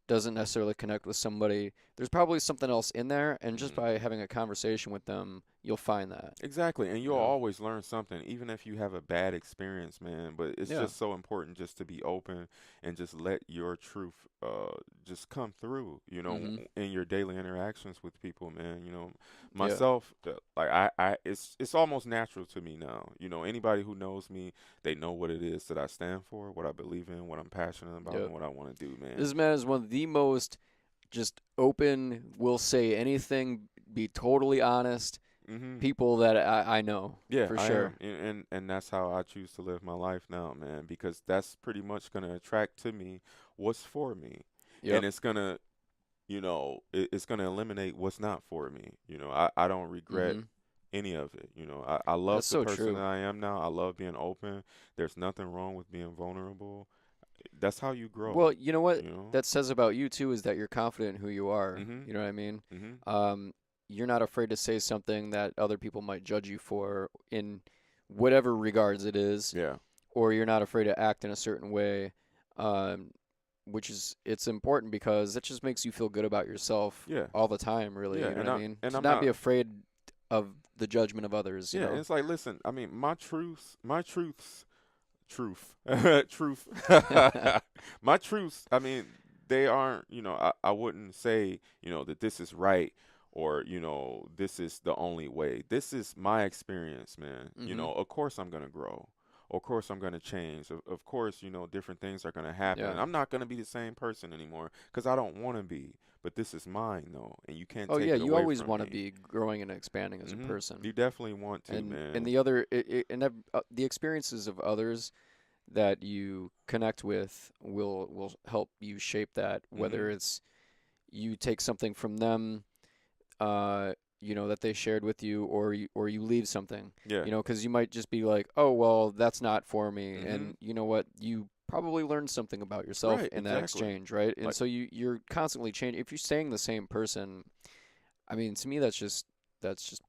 doesn't necessarily connect with somebody, there's probably something else in there, and just Mhm. by having a conversation with them, you'll find that. Exactly, and you'll You know? always learn something, even if you have a bad experience, man. But it's Yeah. just so important just to be open and just let your truth just come through, you know, Mhm. in your daily interactions with people, man. You know, Yeah. myself, like it's almost natural to me now. You know, anybody who knows me, they know what it is that I stand for, what I believe in, what I'm passionate about, Yeah. and what I want to do, man. This man is one of the most just open, will say anything, be totally honest Mhm. people that I know Yeah, for I sure. am, and that's how I choose to live my life now, man, because that's pretty much gonna attract to me what's for me, and Yep. it's gonna, it's gonna eliminate what's not for me. You know, I don't regret Mhm. any of it. I love That's the so person that true. I am now. I love being open. There's nothing wrong with being vulnerable. That's how you grow, Well, you know what you know? that says about you too is that you're confident in who you are. Mhm. You know what I mean? Mhm. Um, you're not afraid to say something that other people might judge you for in whatever regards it is, Yeah. or you're not afraid to act in a certain way, um, which is it's important because it just makes you feel good about yourself Yeah. all the time, really. Yeah, You know what I mean? and To I'm not be not. afraid of the judgment of others, you Yeah, and know? it's like, listen, I mean, truth, truth, my truths. I mean, they aren't. I wouldn't say that this is right or this is the only way. This is my experience, man. Mm-hmm. Of course I'm gonna grow. Of course I'm gonna change. Of course, different things are gonna happen, Yeah. and I'm not gonna be the same person anymore because I don't want to be. But this is mine, though, and you can't Oh take yeah, it you away always from want to me. be growing and expanding as a person. You definitely want to, And man. the other the experiences of others that you connect with will help you shape that, whether Mhm. it's you take something from them, that they shared with you, or you leave something, Yeah. because you might just be like, oh well, that's not for me, Mhm. and you know what, you probably learned something about yourself Right. in that Exactly. exchange, right? And Like, so you're constantly changing. If you're staying the same person, I mean, to me, that's just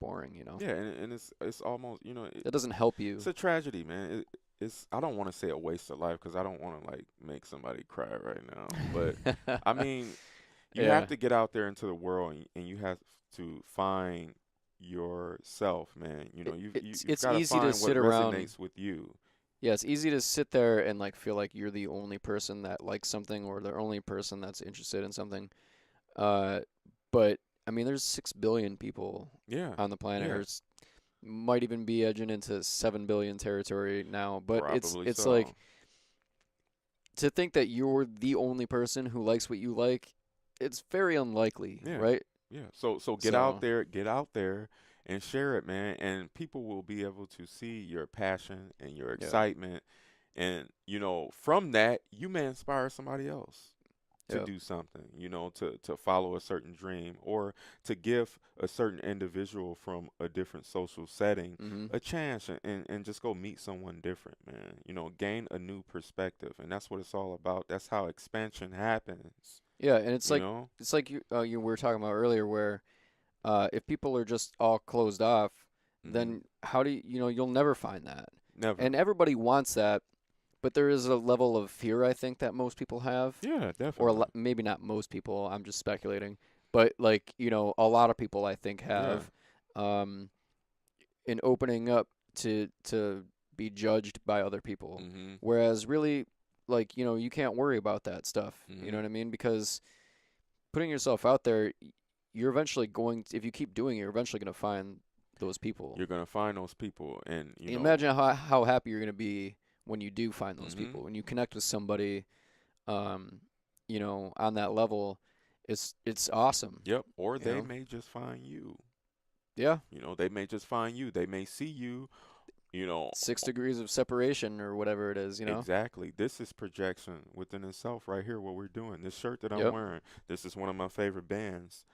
boring, yeah, and it's almost That doesn't help it's you. a tragedy, man. It's I don't want to say a waste of life because I don't want to like make somebody cry right now, but I mean, you have Yeah. to get out there into the world and you have to find yourself, man. You've It's got to easy to find what sit around. resonates with you. Yeah, it's easy to sit there and like feel like you're the only person that likes something or the only person that's interested in something. Uh, but I mean, there's 6 billion people Yeah. on the planet, Yeah. or might even be edging into 7 billion territory now. But it's Probably it's so. like to think that you're the only person who likes what you like. It's very unlikely, Yeah. right? Yeah. So So get out there and share it, man. And people will be able to see your passion and your yeah, excitement. And, from that, you may inspire somebody else to yeah. do something, to follow a certain dream or to give a certain individual from a different social setting Mhm. a chance and just go meet someone different, man. Gain a new perspective. And that's what it's all about. That's how expansion happens, Yeah, and it's you like know? you were talking about earlier, where if people are just all closed off, Hmm. then how do you'll never find that. Never. And everybody wants that, but there is a level of fear I think that most people have, Yeah, or definitely. maybe not most people. I'm just speculating, but like a lot of people I think Yeah. have, um, in opening up to be judged by other people, Mhm. whereas really, like you can't worry about that stuff. You know Mhm. what I mean? Because putting yourself out there, you're eventually if you keep doing it, you're eventually going to find those people. You're gonna find those people, and Imagine how happy you're going to be when you do find those Mhm. people, when you connect with somebody, um, on that level. It's awesome, Yep. Or you they know. may just find you. Yeah, They may just find you. They may see you. You know, 6 degrees of separation or whatever it is. exactly. This is projection within itself, right here. What we're doing. This shirt that I'm Yep. wearing. This is one of my favorite bands.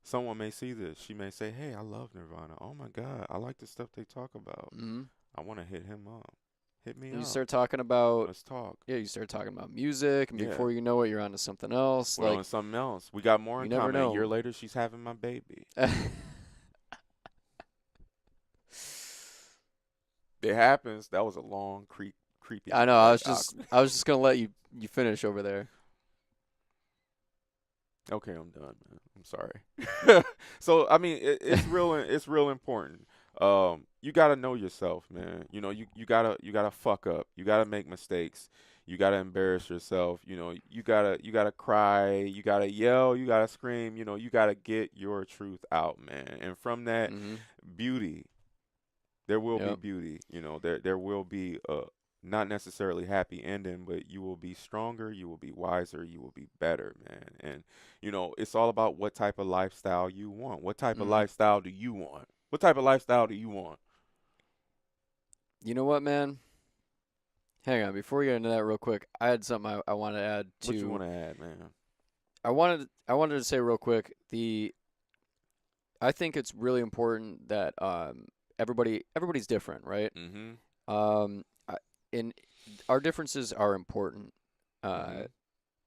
Someone may see this. She may say, "Hey, I love Nirvana. Oh my God, I like the stuff they talk about. Hmm. I want to hit him up. Hit me And you up. start talking about Let's talk." yeah, you start talking about music, and Yeah. before you know it, you're on to something else. We're on Like something else. We got more you in never common. A year know. later, she's having my baby. It happens. That was a long, I creepy, know. I like, was just I was just gonna let you finish over there. okay, I'm done, man. I'm sorry. So, I mean, it's real important. You gotta know yourself, man. You gotta fuck up. You gotta make mistakes. You gotta embarrass yourself. You gotta cry. You gotta yell. You gotta scream. You gotta get your truth out, man. And from that, Hmm. beauty. There will be Yep. beauty. There will be a not necessarily happy ending, but you will be stronger, you will be wiser, you will be better, man. And it's all about what type of lifestyle you want. What type of Hmm. lifestyle do you want? What type of lifestyle do you want? You know what, man? Hang on, before we get into that real quick, I had something I want to add What you to. want to add, man? I wanted to say real quick, the I think it's really important that everybody's different, right? Mhm. Um, I, and our differences are important uh, Mhm.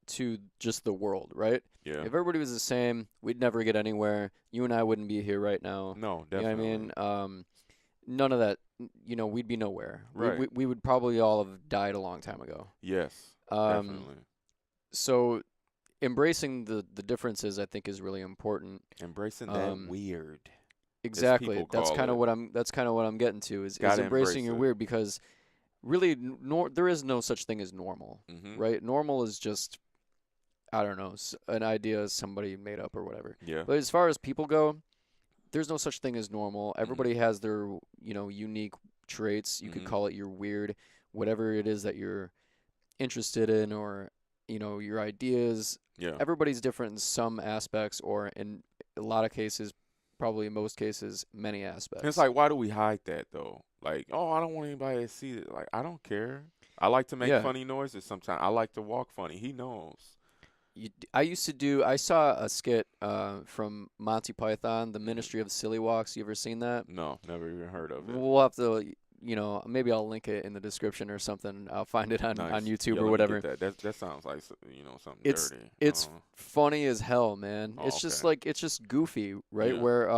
to just the world, right? Yeah. If everybody was the same, we'd never get anywhere. You and I wouldn't be here right now. No, You know what I definitely. mean? None of that. We'd be nowhere. We, Right. we we would probably all have died a long time ago. Yes. Um, Definitely. so embracing the differences, I think, is really important. Embracing that Um, weird, as exactly. people call it. That's kind of what I'm getting to is Gotta embracing embrace your it. weird because really there is no such thing as normal, Mhm. right? Normal is just I don't know, an idea somebody made up or whatever. Yeah. But as far as people go, there's no such thing as normal. Mhm. Everybody has their, unique traits. You could Mhm. call it your weird, whatever it is that you're interested in or, your ideas. Yeah. Everybody's different in some aspects or in a lot of cases, probably in most cases, many And it's aspects. like, why do we hide that though? Like, oh, I don't want anybody to see it. Like, I don't care. I like to make Yeah. funny noises sometimes. I like to walk funny. He knows. I saw a skit from Monty Python, The Mhm. Ministry of Silly Walks. You ever seen that? No, never even heard of it. We'll have to, maybe I'll link it in the description or something. I'll find it on Nice. YouTube Yeah, or let me get whatever. that. That sounds like something It's dirty. it's funny as hell, man. Oh, okay. It's just goofy, right? Yeah. Where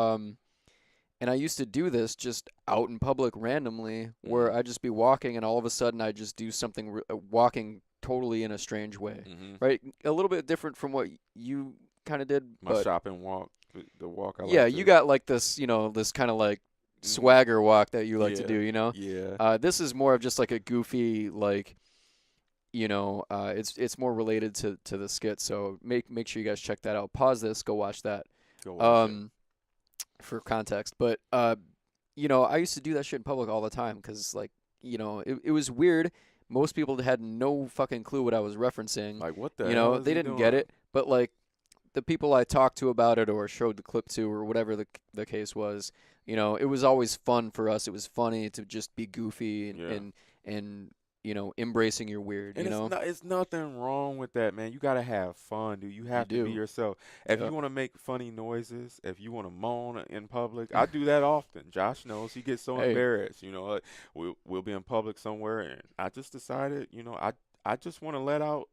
and I used to do this just out in public randomly, where Mhm. I'd just be walking and all of a sudden I'd just do something walking totally in a strange way, Mhm. right? A little bit different from what you kind of did, My but shopping walk, the walk I yeah, like you to. got like this, this kind of like Mhm. swagger walk that you like to Yeah. do. Yeah. This is more of just like a goofy, like, it's more related to the skit. So make sure you guys check that out. Pause this, go watch that. Go watch it. Um, for context, but I used to do that shit in public all the time because like, it was weird. Most people had no fucking clue what I was referencing. Like, what the hell is They he didn't get doing? it, but like the people I talked to about it or showed the clip to or whatever the case was, it was always fun for us. It was funny to just be goofy and Yeah. embracing your weird, And it's nothing wrong with that, man. You gotta have fun, dude. You You have to be do. yourself. If you Yep. want to make funny noises, if you want to moan in public, I do that often. Josh knows he gets so Hey, embarrassed. Like, we'll be in public somewhere, and I just decided, I just want to let out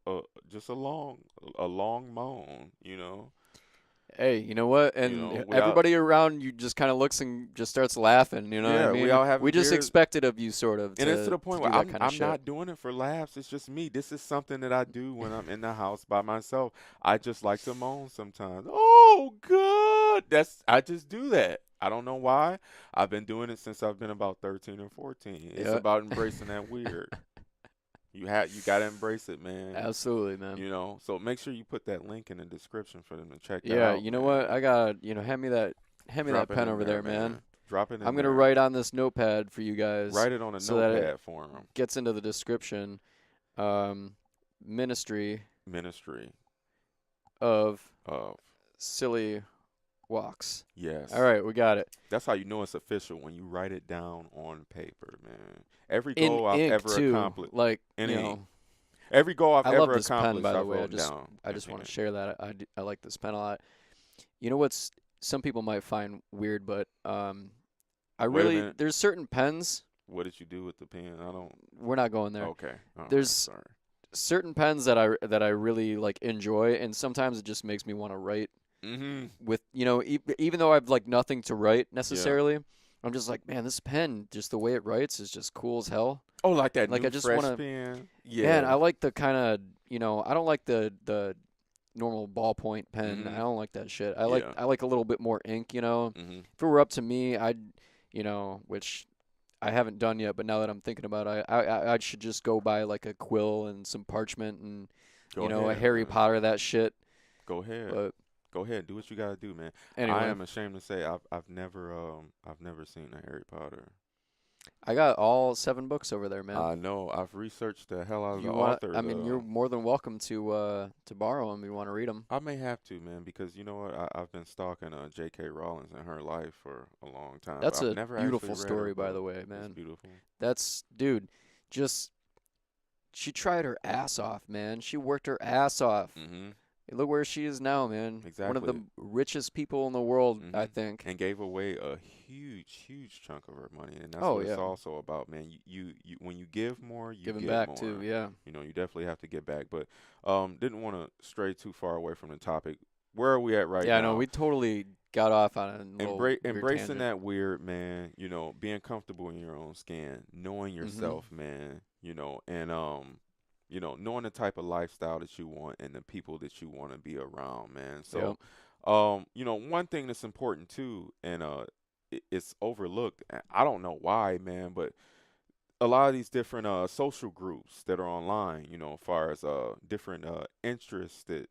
just a long moan. hey, you know what? And We all everybody around you just kind of looks and just starts laughing. You know what I yeah, we mean? all We having just beers. expect it of you, sort of, And it's to to the point do where that I'm kind of I'm shit. not doing it for laughs. It's just me. This is something that I do when I'm in the house by myself. I just like to moan sometimes. Oh God, I just do that. I don't know why. I've been doing it since I've been about 13 or 14. It's Yeah, about embracing that weird. You gotta embrace it, man. absolutely, man. So make sure you put that link in the description for them to check that Yeah, out, you know what? man. I got hand me that Drop it pen in over there, there, man. man. Drop it I'm in gonna there. write on this notepad for you guys Write it on a so that it notepad for them. gets into the description. Um, Ministry Ministry of of Silly Walks. All yes. right, we got it. That's how you know it's official when you write it down on paper, man. Every In goal I've ink ever too. accomplished, Like, in ink. Every goal I've I love ever this pen, accomplished, by the I've way. wrote down I in just want to pen. share that. I like this pen a lot. You know what's some people might find weird, but I Wait a really minute. there's certain pens. What did you do with the pen? I don't. We're not going there. Okay. All right. There's Sorry. certain pens that I really like enjoy, and sometimes it just makes me want to write Mhm. with even though I've like nothing to write Yeah. necessarily. I'm just like, man, this pen, just the way it writes is just cool as hell. Oh, like that Like new I just fresh want to, pen. man, Yeah. I like the kind of, I don't like the normal ballpoint pen. I Mhm. don't like that shit. Yeah. I like a little bit more ink. Mhm. If it were up to me, I'd, which I haven't done yet, but now that I'm thinking about it, I should just go buy like a quill and some parchment and, Go a ahead, Harry man. Potter that shit. Go ahead. But Go ahead. Do what you gotta do, man. I anyway, am ashamed to say I've never seen a Harry Potter. I got all 7 books over there, man. I know. I've researched the hell out of the You want? author, I mean, you're though. more than welcome to borrow them. You want to read them? I may have to, man, because you know what? I've been stalking J.K. Rowling and her life for a long time, but That's I've a never actually beautiful read her story, by the book. way, It's man. beautiful. That's dude. Just she tried her ass off, man. She worked her ass off. Mhm. Look where she is now, man. One of the Exactly. richest people in the world, I Hmm. think. And gave away a huge, huge chunk of her money, and that's Oh what it's yeah, also about, man. You when you give more, you giving get back too. more. Yeah. You know, you definitely have to get back. But didn't want to stray too far away from the topic. Where are we at right Yeah, I know. now? We totally got off on a little weird Embracing tangent. that weird, man. You know, being comfortable in your own skin, knowing Mm-hmm. yourself, man. Knowing the type of lifestyle that you want and the people that you want to be around, man. Yep. So, one thing that's important too, and it's overlooked. I don't know why, man, but a lot of these different social groups that are online, as far as different interests that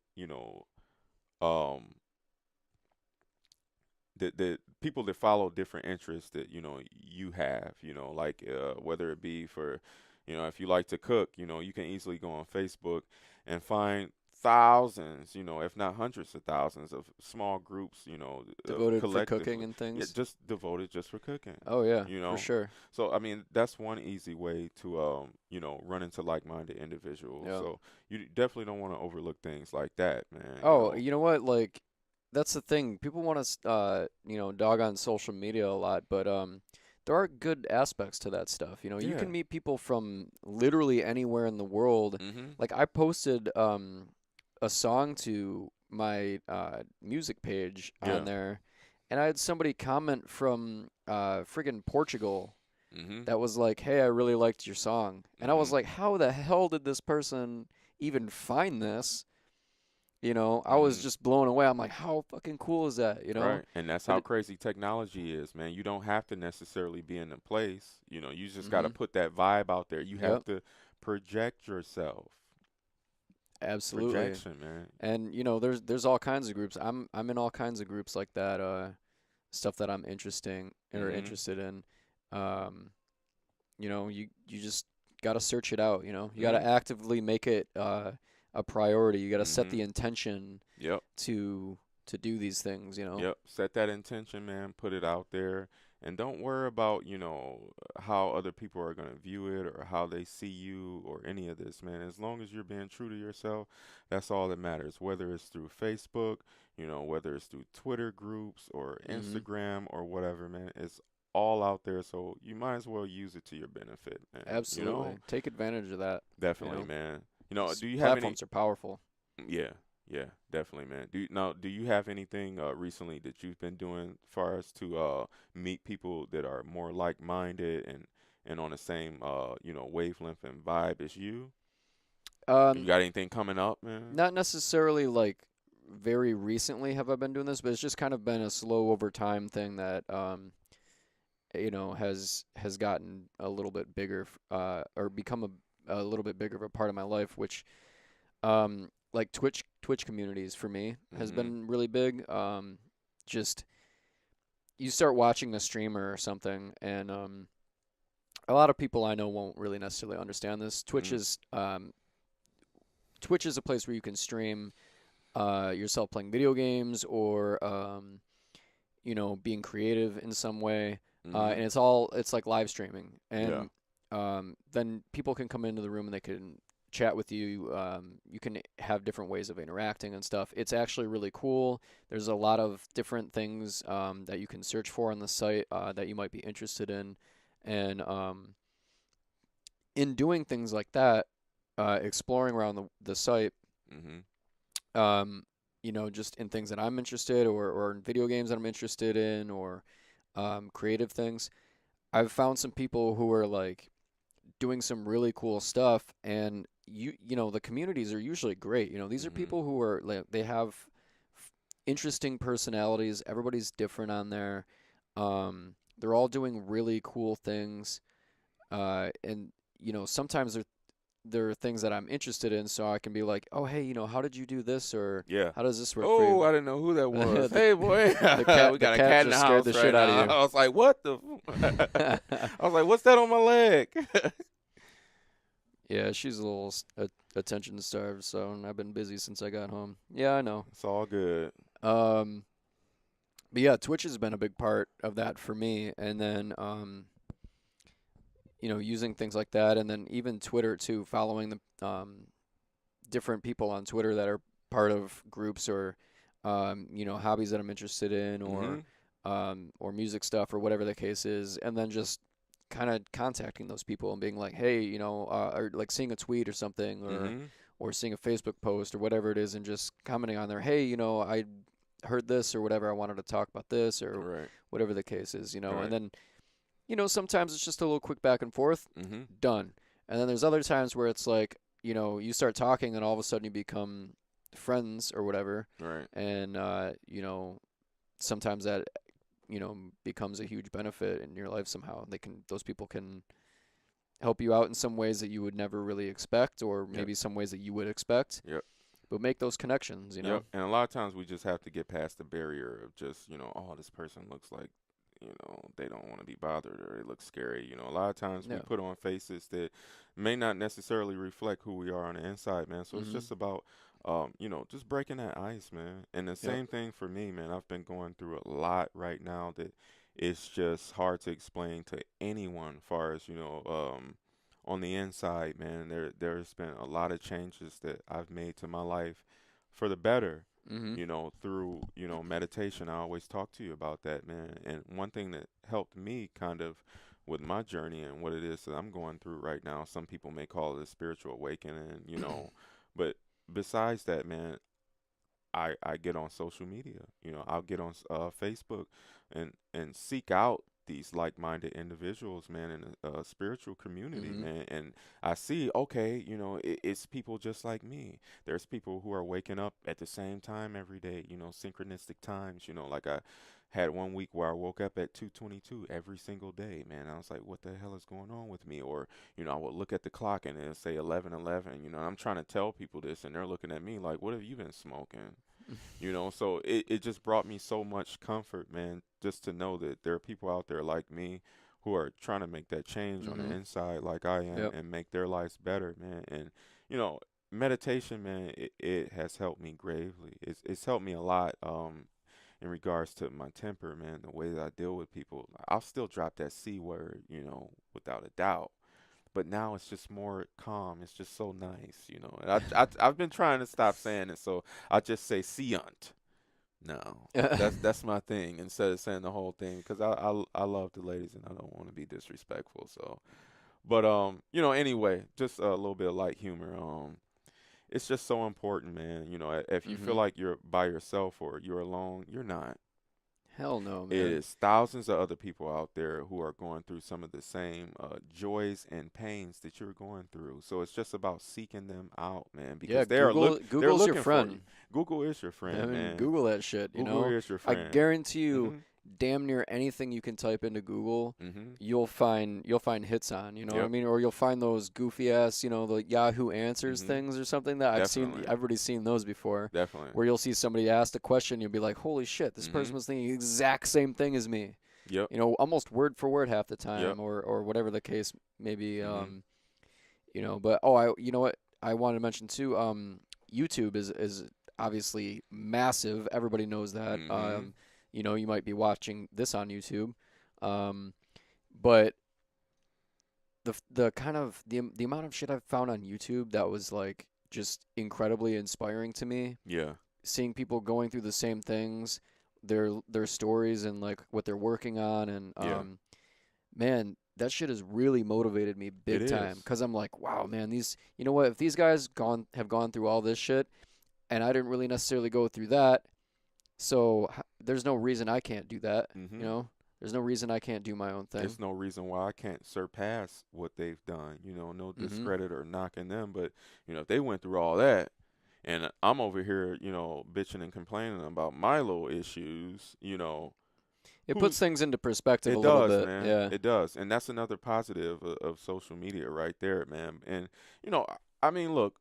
um that people that follow different interests that you have, like whether it be for, if you like to cook, you can easily go on Facebook and find thousands, if not hundreds of thousands of small groups, Devoted for cooking collectively, and yeah, things. just devoted just for cooking, Oh yeah, you for know. sure. So I mean, that's one easy way to run into like-minded individuals. Yep. So you definitely don't want to overlook things like that, man. Oh, you know what? Like, that's the thing. People want to, dog on social media a lot, but there are good aspects to that stuff. You Yeah. can meet people from literally anywhere in the world. Mhm. Like, I posted a song to my music page on Yeah. there, and I had somebody comment from friggin' Portugal Mhm. that was like, "Hey, I really liked your song," and I was Mhm. like, "How the hell did this person even find this?" I was Mhm. just blown away. I'm like, how fucking cool is that? Right. And that's But how crazy technology is, man. You don't have to necessarily be in a place. You just got to hmm put that vibe out there. You have yep, to project yourself. absolutely. Projection, man. And there's all kinds of groups. I'm in all kinds of groups like that. Stuff that I'm Mhm. interested in. Um, you just gotta search it out. You gotta Mhm. actively make it a priority. You gotta set the Mhm. intention Yep. to to do these things. Yep. Set that intention, man. Put it out there. And don't worry about, how other people are going to view it or how they see you or any of this, man. As long as you're being true to yourself, that's all that matters. Whether it's through Facebook, whether it's through Twitter groups or hmm Instagram or whatever, man. It's all out there. So you might as well use it to your benefit, man. Absolutely. Take advantage of that. You Definitely, know, man. these Do you have any? platforms are powerful. Yeah, yeah, definitely, man. Do you have anything recently that you've been doing far as to meet people that are more like-minded and on the same wavelength and vibe as you? You Um, got anything coming up, man? Not necessarily like very recently have I been doing this, but it's just kind of been a slow over time thing that has gotten a little bit bigger or become a little bit bigger of a part of my life, which like Twitch communities for me has Mm-hmm. been really big. Just you start watching a streamer or something, and a lot of people I know won't really necessarily understand this. Mm-hmm. Twitch is a place where you can stream yourself playing video games or being creative in some way, Mm-hmm. and it's like live streaming, Yeah. and then people can come into the room and they can chat with you. You can have different ways of interacting and stuff. It's actually really cool. There's a lot of different things that you can search for on the site that you might be interested in, and in doing things like that, exploring around the site, Mm-hmm. um, just in things that I'm interested or in video games that I'm interested in or creative things. I've found some people who are like doing some really cool stuff, and the communities are usually great. These are Mm-hmm. people who are like they have interesting personalities. Everybody's different on there. They're all doing really cool things, and sometimes there are things that I'm interested in, so I can be like, oh hey, how did you do this or Yeah. how does this work for Oh, you? I didn't know who that was. the Hey, boy, the cat we the got a cat cat in the just scared house the right shit out of now. you. I was like, what the? I was like, what's that on my leg? Yeah, she's a little attention starved, so I've been busy since I got home. Yeah, I know. It's all good. Um, but yeah, Twitch has been a big part of that for me, and then using things like that, and then even Twitter too, following the different people on Twitter that are part of groups or hobbies that I'm interested in Mhm. or music stuff or whatever the case is, and then just kind of contacting those people and being like, hey, or like seeing a tweet or something Mhm. or seeing a Facebook post or whatever it is and just commenting on there, hey, I heard this or whatever, I wanted to talk about this or Right. whatever the case is, and Right. then sometimes it's just a little quick back and forth, Mhm. done. And then there's other times where it's like, you start talking and all of a sudden you become friends or whatever. Right. And, sometimes that, becomes a huge benefit in your life somehow. Those people can help you out in some ways that you would never really expect, or Yep. maybe some ways that you would expect, Yep. but make those connections. Yep. And a lot of times we just have to get past the barrier of just, oh, this person looks like, they don't want to be bothered or they look scary. A lot of times we Yeah. put on faces that may not necessarily reflect who we are on the inside, man. So it's Mm-hmm. just about, just breaking that ice, man. And the Yep. same thing for me, man. I've been going through a lot right now that it's just hard to explain to anyone, far as, on the inside, man. There's been a lot of changes that I've made to my life for the better, Mm-hmm. through, meditation. I always talk to you about that, man. And one thing that helped me kind of with my journey and what it is that I'm going through right now, some people may call it a spiritual awakening, but besides that, man, I get on social media. I'll get on Facebook and seek out these like-minded individuals, man, in a spiritual community, Mm-hmm. man. And I see, okay, it's people just like me. There's people who are waking up at the same time every day, synchronistic times. Like I had one week where I woke up at 2:22 every single day, man. I was like, what the hell is going on with me? Or, I would look at the clock and it'll say 11:11. And I'm trying to tell people this, and they're looking at me like, what have you been smoking? So it just brought me so much comfort, man, just to know that there are people out there like me who are trying to make that change on the Mm-hmm. inside like I am Yep. and make their lives better, man. And you know meditation, man, it has helped me gravely. It's helped me a lot, in regards to my temper, man, the way that I deal with people. I'll still drop that C word, without a doubt, but now it's just more calm. It's just so nice. And I've been trying to stop saying it, so I just say "seant." No, that's my thing instead of saying the whole thing because I love the ladies and I don't want to be disrespectful. So, but anyway, just a little bit of light humor. It's just so important, man. If you feel Mm-hmm. like you're by yourself or you're alone, you're not. Hell no, It man. is thousands of other people out there who are going through some of the same joys and pains that you're going through. So it's just about seeking them out, man, Yeah, because they're Google's your looking for you. friend. Google is your I friend, mean, man. Google that shit, Google is your I friend. guarantee you, Mhm. damn near anything you can type into Google, Mhm. you'll find hits on, you know what I Yep. mean? Or you'll find those goofy ass, the Yahoo Answers Mhm. things or something that Definitely. I've already seen those before, Definitely. where you'll see somebody ask a question, you'll be like, holy shit, this person Mhm. was thinking the exact same thing as me, Yep. almost word for word half the Yep. time, or whatever the case may be, Mhm. but oh, you know what I wanted to mention too, YouTube is obviously massive. Everybody knows that. Mhm. You might be watching this on YouTube, um, but the kind of the amount of shit I've found on YouTube that was like just incredibly inspiring to me. Yeah. Seeing people going through the same things, their stories and like what they're working on, and Yeah. man, that shit has really motivated me It big time. is. Cause I'm like, wow, man, you know what? If these guys have gone through all this shit, and I didn't really necessarily go through that, so there's no reason I can't do that. You Mhm. know, there's no reason I can't do my own thing. It's no reason why I can't surpass what they've done. No Mm-hmm. discredit or knocking them, but if they went through all that, and I'm over here, bitching and complaining about my little issues, It puts who's things into perspective a it little does, bit. man. Yeah. It does, and that's another positive of social media right there, man. And I mean, look,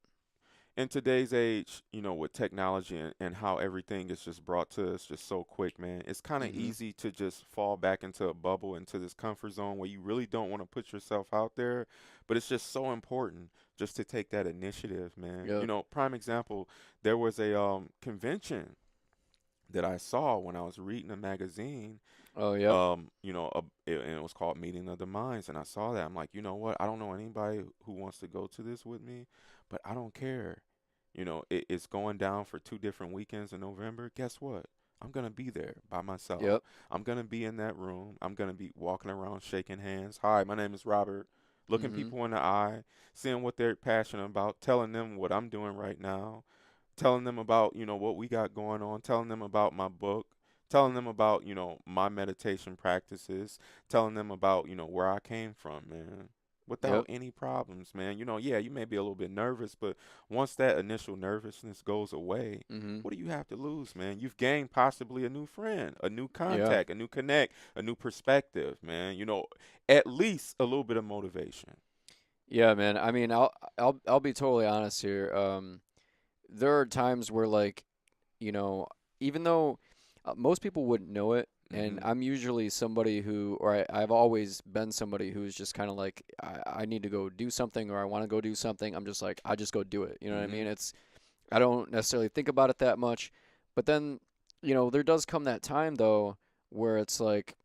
in today's age, with technology and how everything is just brought to us just so quick, man, it's kind of Mm-hmm. easy to just fall back into a bubble, into this comfort zone where you really don't want to put yourself out there. But it's just so important just to take that initiative, man. Yep. Prime example, there was a convention that I saw when I was reading a magazine. Oh, yep. And it was called Meeting of the Minds, and I saw that. I'm like, you know what? I don't know anybody who wants to go to this with me, but I don't care. it's going down for 2 different weekends in November. Guess what? I'm gonna be there by myself. Yep. I'm gonna be in that room. I'm gonna be walking around shaking hands. Hi, my name is Robert. Looking Mhm. people in the eye, seeing what they're passionate about, telling them what I'm doing right now, telling them about, what we got going on, telling them about my book, telling them about, my meditation practices, telling them about, where I came from, man. Without Yep. any problems, man. Yeah, you may be a little bit nervous, but once that initial nervousness goes away, Mhm. what do you have to lose, man? You've gained possibly a new friend, a new Yeah. contact, a new connect, a new perspective, man. At least a little bit of motivation. Yeah, man. I mean, I'll be totally honest here. There are times where like, you know, even though most people wouldn't know it, and Mhm. I'm usually somebody who, or I've always been somebody who's just kind of like, I need to go do something or I want to go do something. I'm just like, I just go do it. You know what I mean? Mhm. I don't necessarily think about it that much. But then, there does come that time though where it's like,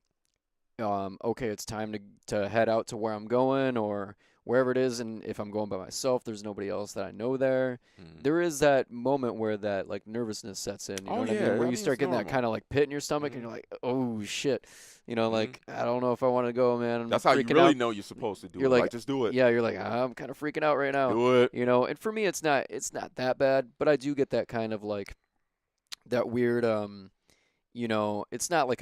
okay, it's time to head out to where I'm going or wherever it is. And if I'm going by myself, there's nobody else that I know there. Mhm. There is that moment where that like nervousness sets in, you know Oh what I mean? Where yeah, I you mean start it's getting that normal. kind of like pit in your stomach and Mhm. you're like, oh shit, Mhm. like I don't know if I want to go, man. I'm That's how you freaking really out. know you're supposed to do You're it. like, Like just do it. yeah, you're like, I'm kind of freaking out right now, Do it. And for me, it's not that bad, but I do get that kind of like that weird, it's not like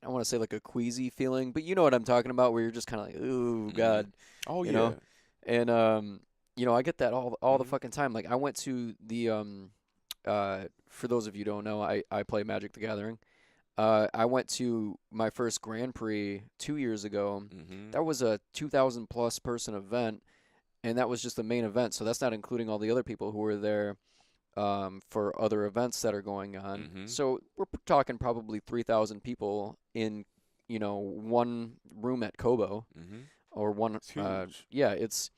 I want to say like a queasy feeling, but you know what I'm talking about, where you're just kind of like, ooh, Mhm. God, Oh you know, yeah. and I get that all the Mhm. fucking time. Like I went to the for those of you who don't know, I play Magic the Gathering. I went to my first Grand Prix 2 years ago. Mhm. That was a 2,000 plus person event, and that was just the main event. So that's not including all the other people who were there for other events that are going on. Mhm. So we're talking probably 3,000 people in, one room at Kobo Mhm. or one. It's huge. Yeah, it's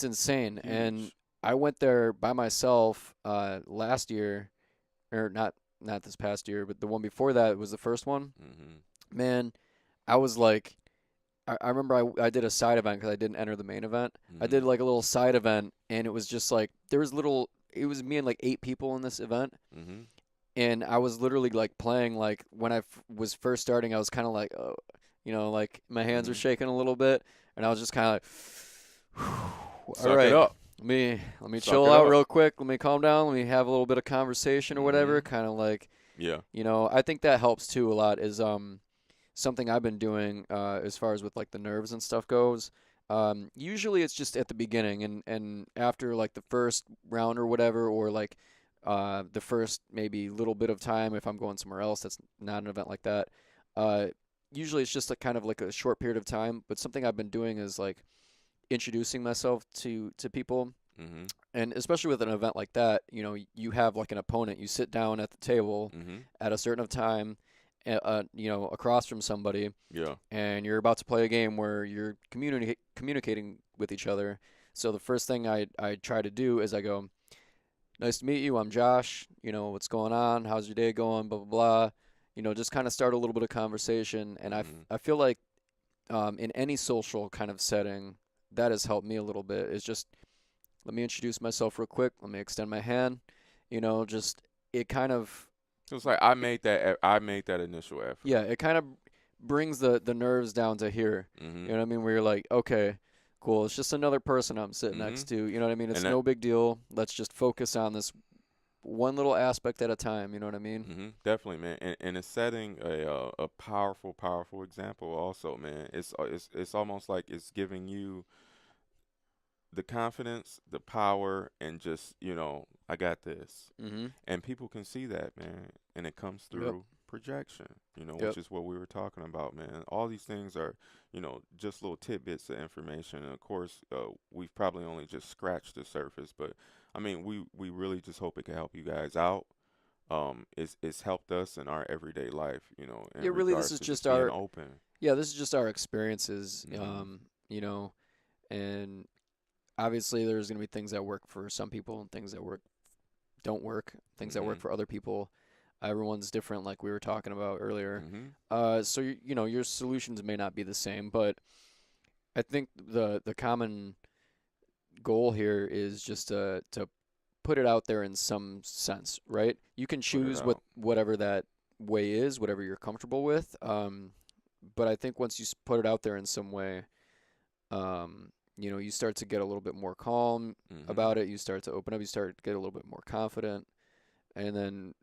insane. And Huge. I went there by myself last year, or not this past year, but the one before that was the first one. Mhm. Man, I was like, I remember I did a side event because I didn't enter the main event. I did Mhm. like a little side event, and it was just like there was little. It was me and like 8 people in this event, Mhm. and I was literally like playing like when I was first starting, I was kind of like, like my hands were Mhm. shaking a little bit, and I was just kind of like, all Suck it right, up. let me Suck chill it out up. real quick, let me calm down, let me have a little bit of conversation or whatever, Mhm. kind of like, Yeah. I think that helps too a lot is something I've been doing as far as with like the nerves and stuff goes. Usually it's just at the beginning and after like the first round or whatever, or like the first maybe little bit of time if I'm going somewhere else that's not an event like that. Uh, Usually it's just like kind of like a short period of time. But something I've been doing is like introducing myself to people, Mhm. and especially with an event like that, you have like an opponent. You sit down at the table Mhm. at a certain time, across from somebody, Yeah. and you're about to play a game where you're communicating with each other. So the first thing I try to do is I go, "Nice to meet you. I'm Josh. What's going on? How's your day going? Blah blah blah." Just kind of start a little bit of conversation, and Mhm. I feel like in any social kind of setting, that has helped me a little bit. Is just let me introduce myself real quick. Let me extend my hand. Just it kind of So it's like I made that initial effort. yeah, it kind of brings the nerves down to here. You Mhm. know what I mean? Where you're like, okay, cool. It's just another person I'm sitting next Mhm. to. You know what I mean? And It's that no big deal. Let's just focus on this one little aspect at a time. You know what I mean? definitely, man, and it's setting a powerful, powerful example. Also, man, it's almost like it's giving you the confidence, the power, and just I got this, Mm-hmm. and people can see that, man, and it comes Yep. through projection. Which Yep. is what we were talking about, man. All these things are, just little tidbits of information, and of course, we've probably only just scratched the surface, but I mean, we really just hope it can help you guys out. It's helped us in our everyday life, in Yeah. Really, this regards is to just just being our open. this is just our experiences. Mhm. And obviously there's gonna be things that work for some people and things that don't work. Things that work Mhm. for other people. Everyone's different, like we were talking about earlier. Mhm. So your solutions may not be the same, but I think the common goal here is just to put it out there in some sense, right? You can Put it choose out. whatever that way is, whatever you're comfortable with. But I think once you put it out there in some way, you start to get a little bit more calm Mhm. about it. You start to open up. You start to get a little bit more confident, and then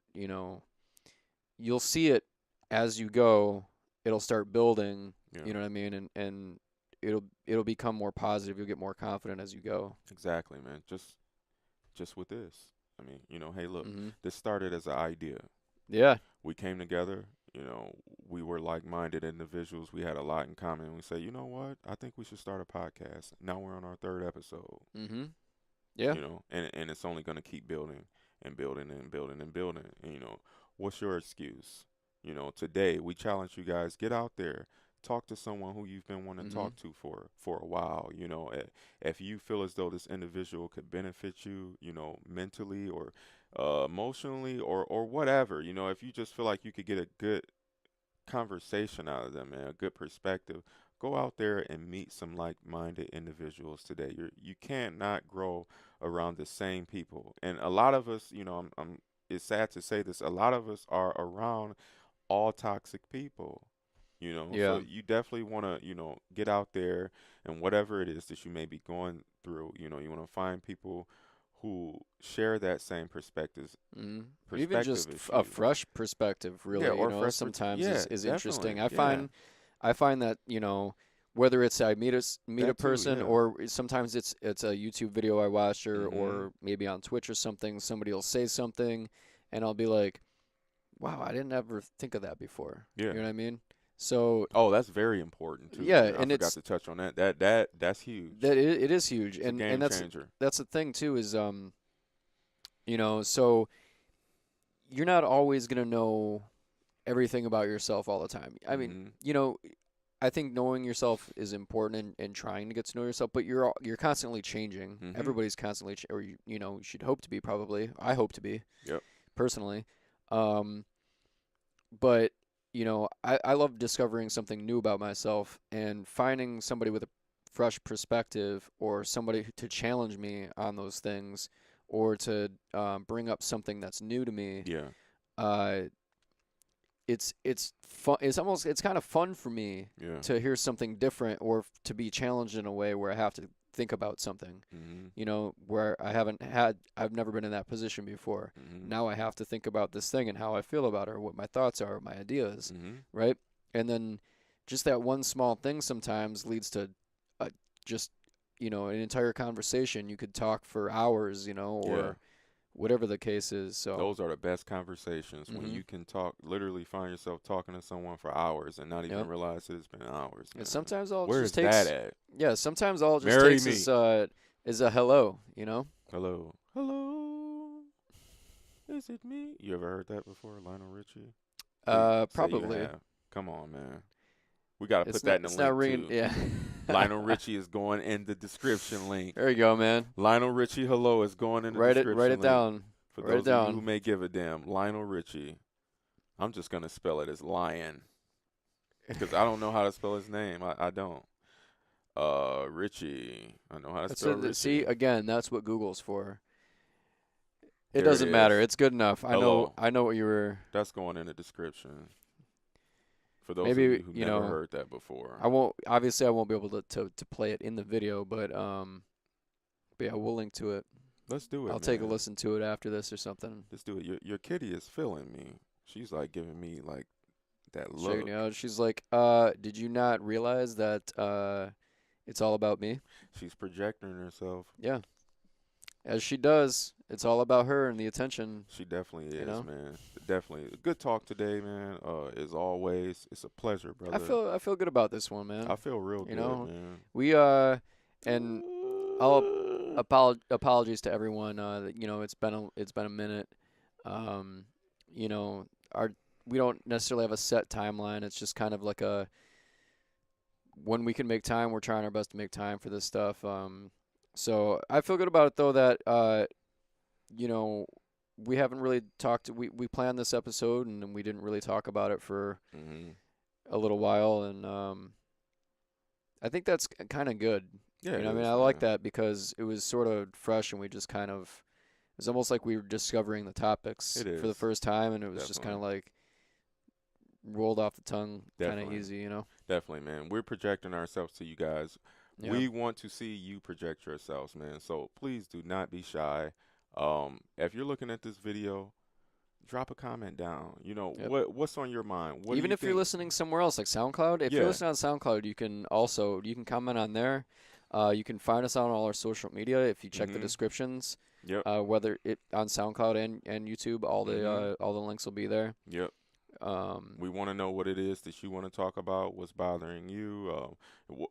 you'll see it as you go. It'll start building. Yeah. You know what I mean? And it'll become more positive. You'll get more confident as you go. Exactly, man. Just with this. I mean, hey, look, Hmm. this started as an idea. Yeah. We came together, we were like-minded individuals. We had a lot in common. We say, you know what? I think we should start a podcast. Now we're on our third episode, Hmm. Yeah. and it's only going to keep building and building and building and building. And, what's your excuse? Today we challenge you guys, get out there, talk to someone who you've been wanting to Hmm. talk to for a while. If you feel as though this individual could benefit you, mentally or emotionally or whatever, if you just feel like you could get a good conversation out of them, man, a good perspective. Go out there and meet some like-minded individuals today. You can't not grow around the same people. And a lot of us, it's sad to say this, a lot of us are around all toxic people. So Yeah. you definitely want to, get out there and whatever it is that you may be going through, you want to find people who share that same Even perspective just as a you. fresh perspective, Yeah, really, or sometimes yeah, is definitely. interesting. Yeah. I find that, whether it's I meet a That too, person, yeah. or sometimes it's a YouTube video I watched, Mhm. or maybe on Twitch or something, somebody will say something and I'll be like, wow, I didn't ever think of that before. Yeah. You know what I mean? So, Oh, that's very important too, yeah, man. I and forgot it's to touch on that. That's huge. it is huge, It's a and game that's changer. the thing too is so you're not always gonna know everything about yourself all the time. I mean, Mhm. I think knowing yourself is important, and trying to get to know yourself, but you're constantly changing. Mhm. Everybody's constantly or you should hope to be, probably. I hope to be, Yep. personally. Um but I love discovering something new about myself, and finding somebody with a fresh perspective, or somebody to challenge me on those things, or to bring up something that's new to me. Yeah. uh it's fun. It's kind of fun for me Yeah. to hear something different, or to be challenged in a way where I have to think about something, Mhm. where I've never been in that position before. Mhm. Now I have to think about this thing and how I feel about it, or what my thoughts are, my ideas, Mhm. right? And then just that one small thing sometimes leads to just an entire conversation. You could talk for hours, Yeah. or whatever the case is. So, Those are the best conversations when hmm you can talk, literally find yourself talking to someone for hours and not even yep. realize it's been hours, And man. sometimes all it Where just is that takes, at? yeah, sometimes all it just Marry takes me. is a hello. Hello. Hello. Is it me? You ever heard that before, Lionel Richie? Please say you Probably. have. Come on, man. We got to put It's that not in the it's not link ringing. too. Yeah. Lionel Richie is going in the description link. There you go, man. Lionel Richie Hello is going in the Write description it link. down. For Write it those of you who down. may give a damn, Lionel Richie. I'm just going to spell it as Lion because I don't know how to spell his name. I don't. Richie. I know how to That's spell it. See, Richie. again, that's what Google's for. It There it doesn't matter. is. It's good enough. I know. Hello. I know what you were. That's going in the description. For those of Maybe you who never heard that before. I won't. Obviously, I won't be able to play it in the video, but yeah, we'll link to it. Let's do I'll it, take a man. listen to it after this or something. Let's do it. Your kitty is feeling me. She's like giving me like that Checking it look. out. She's like, did you not realize that it's all about me? She's projecting herself. Yeah, as she does. It's all about her and the attention. She definitely You is, know. man. Definitely. Good talk today, man. As always, it's a pleasure, brother. I feel good about this one, I man. feel real You good, know, man. we and I'll apologies to everyone. That, it's been a minute. Um, our we don't necessarily have a set timeline. It's just kind of like a when we can make time, we're trying our best to make time for this stuff. So I feel good about it though that you know, we haven't really talked. We planned this episode and we didn't really talk about it for Mhm. a little while, and I think that's kind of good. Yeah, it I mean, I is, like man. that because it was sort of fresh, and we just kind of it's almost like we were discovering the topics It for the is. first time, and it was just kind of Definitely. like rolled off the tongue, kind of Definitely. easy, you know? Definitely, man. We're projecting ourselves to you guys. Yeah. We want to see you project yourselves, man. So please do not be shy. If you're looking at this video, drop a comment down. You know, Yep. what's on your mind? What do Even you if you're think? listening somewhere else, like SoundCloud, if you're Yeah. listening on SoundCloud, you can comment on there. You can find us on all our social media if you check the Mhm. descriptions. Yep. Whether it on SoundCloud and YouTube, Mhm. all the links will be there. Yep. Um, We want to know what it is that you want to talk about. What's bothering you?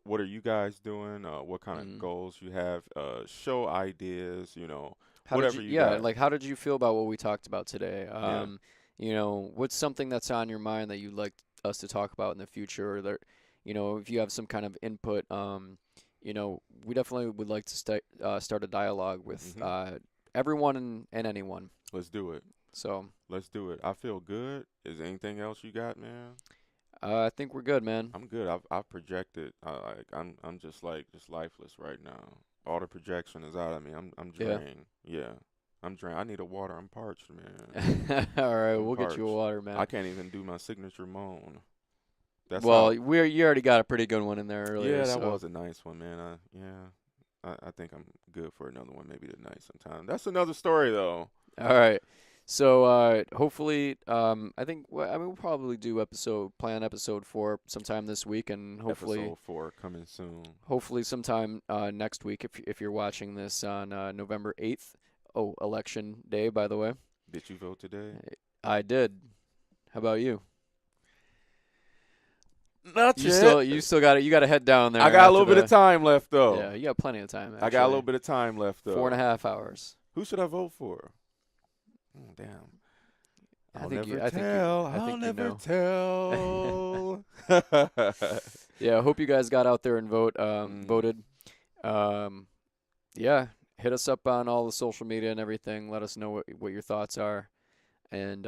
What are you guys doing? What kind of mm. goals you have? Show ideas. You know, How did whatever you, you yeah, got. like how did you feel about what we talked about today? Yeah. What's something that's on your mind that you'd like us to talk about in the future, or that, if you have some kind of input, we definitely would like to start a dialogue with Mhm. everyone and anyone. Let's do it. So, Let's do it. I feel good. Is there anything else you got, man? I think we're good, man. I'm good. I've projected. I'm just like just lifeless right now. All the projection is out of me. I'm Yeah. drained. Yeah. I'm drained. I need a water. I'm parched, man. All right, I'm we'll get you a parched. water, I man. can't even do my signature moan. That's how. Well, you already got a pretty good one in there earlier, Yeah, that so. was a nice one, man. Yeah. I think I'm good for another one, maybe tonight sometime. That's another story though. All right. So hopefully, I mean, we'll probably plan episode 4 sometime this week, and Episode 4 coming soon. hopefully sometime next week if you're watching this on November 8th. Oh, election day, by the way. Did you vote today? I did. How about you? Not You yet. still got it. You got to head down there I got a after little bit of the. time left Yeah, though. you got plenty of time I got a little actually. bit of time left Four and a though. half hours. Who should I vote for? Oh, damn. I I'll think you. never I think you. tell. I I'll think you never know. tell. Yeah, I hope you guys got out there and Mm, voted. Um, yeah, hit us up on all the social media and everything. Let us know what your thoughts are, and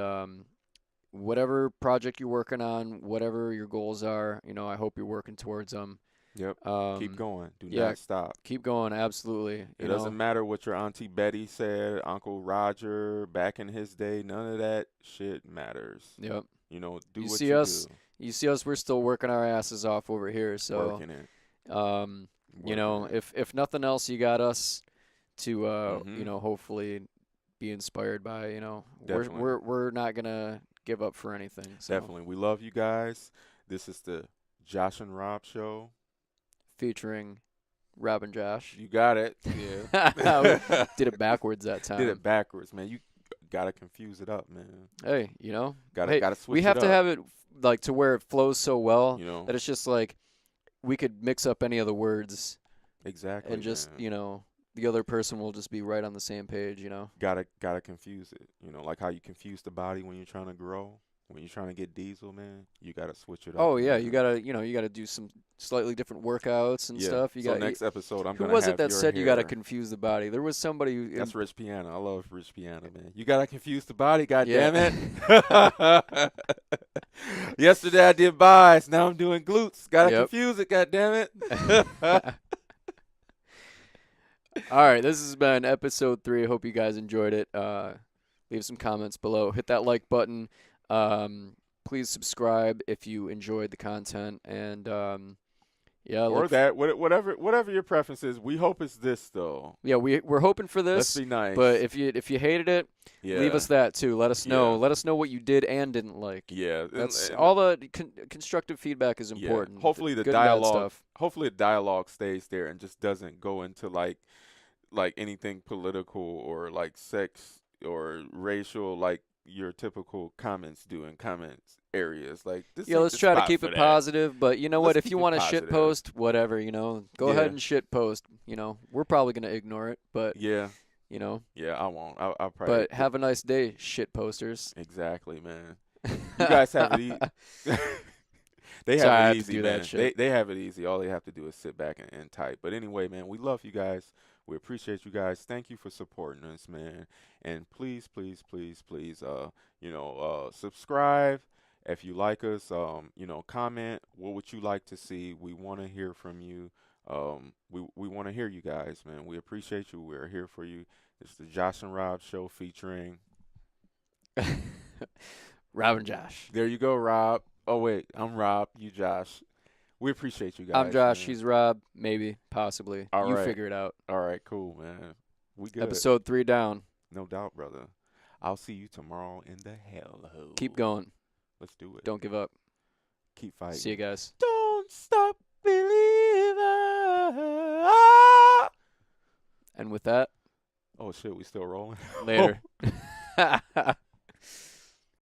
whatever project you're working on, whatever your goals are, I hope you're working towards them. yep. Keep Um, going. Do yeah, not stop. keep going. Absolutely. It doesn't matter what your Auntie Betty said, Uncle Roger back in his day. None of that shit matters. Yep. You know, do You what see you us. do. You see us. We're still working our asses off over here. So, Working it. um, Working it. if nothing else, you got us to Mm-hmm. hopefully be inspired by, Definitely. we're not gonna give up for anything. So Definitely. We love you guys. This is the Josh and Rob show. featuring Rob and Josh. You got it. We Yeah. did it backwards that Did time. it backwards, man. You gotta confuse it up, man. Hey, Gotta hey, gotta we switch it have to up. have it like to where it flows so well You know. that it's just like we could mix up any of the words Exactly, and just, man. the other person will just be right on the same page. Gotta confuse it. You know, like how you confuse the body when you're trying to grow. When you're trying to get diesel, man, you gotta switch it up, Oh yeah, man. you gotta do some slightly different workouts and Yeah. stuff. You So got next episode, I'm who gonna was it have that your said you gotta hair. confuse the body? There was somebody who, That's Rich Piano. I love Rich Piano, man. You gotta confuse the body, God damn yeah. it. Yesterday I did buys, now I'm doing glutes. Gotta Yep. confuse it, God damn it. All right, this has been episode 3. I hope you guys enjoyed it. Leave some comments below. Hit that like button. Please subscribe if you enjoyed the content. And yeah, Or that, whatever your preference is. We hope it's this though. yeah, we're hoping for Let's this. be nice. But if you hated it, leave Yeah, us that too. Let us know. yeah, Let us know what you did and didn't like. yeah. That's And all the constructive feedback is yeah. important. Hopefully the Good and bad dialogue. stuff. Hopefully the dialogue stays there and just doesn't go into like anything political or like sex or racial like your typical comments do in comments areas. Like this Yeah, ain't let's the try to spot keep for it that. positive, but you know what? Let's If keep you it want to shit positive. post, whatever, go ahead Yeah, and shit post. We're probably gonna ignore it, but yeah, you know, yeah. I won't. I'll probably but have a nice day, shit posters. exactly, man. You guys have it easy. They Sorry, have I it have to easy, do man. that shit. They have it easy. All they have to do is sit back and type. But anyway, man, we love you guys. We appreciate you guys. Thank you for supporting us, man. And please, please, please, please, subscribe if you like us. Comment. What would you like to see? We want to hear from you. We want to hear you guys, man. We appreciate you. We're here for you. It's the Josh and Rob show featuring. Rob and Josh. There you go, Rob. Oh wait, I'm Rob. You Josh. We appreciate you guys. I'm Josh. Man. He's Rob. Maybe, possibly. All You right. figure it out. All right, cool, man. We good. Episode 3 down. No doubt, brother. I'll see you tomorrow in the hell hole. Keep going. Let's do it. Don't give up. Keep fighting. See you guys. Don't stop believing. And with that, Oh shit, we still rolling. later.